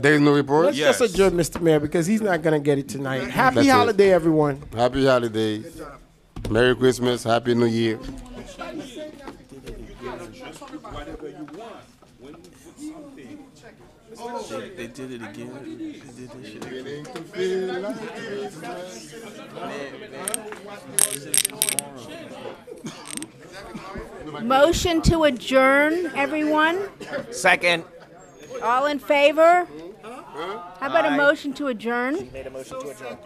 There's no report? Let's just adjourn, Mr. Mayor, because he's not gonna get it tonight. Happy That's it. holiday, everyone. Happy holidays. Merry Christmas. Happy New Year. They did it again. They did this shit again. Motion to adjourn, everyone? Second. All in favor? How about a Aye. motion to adjourn? Made a motion to adjourn.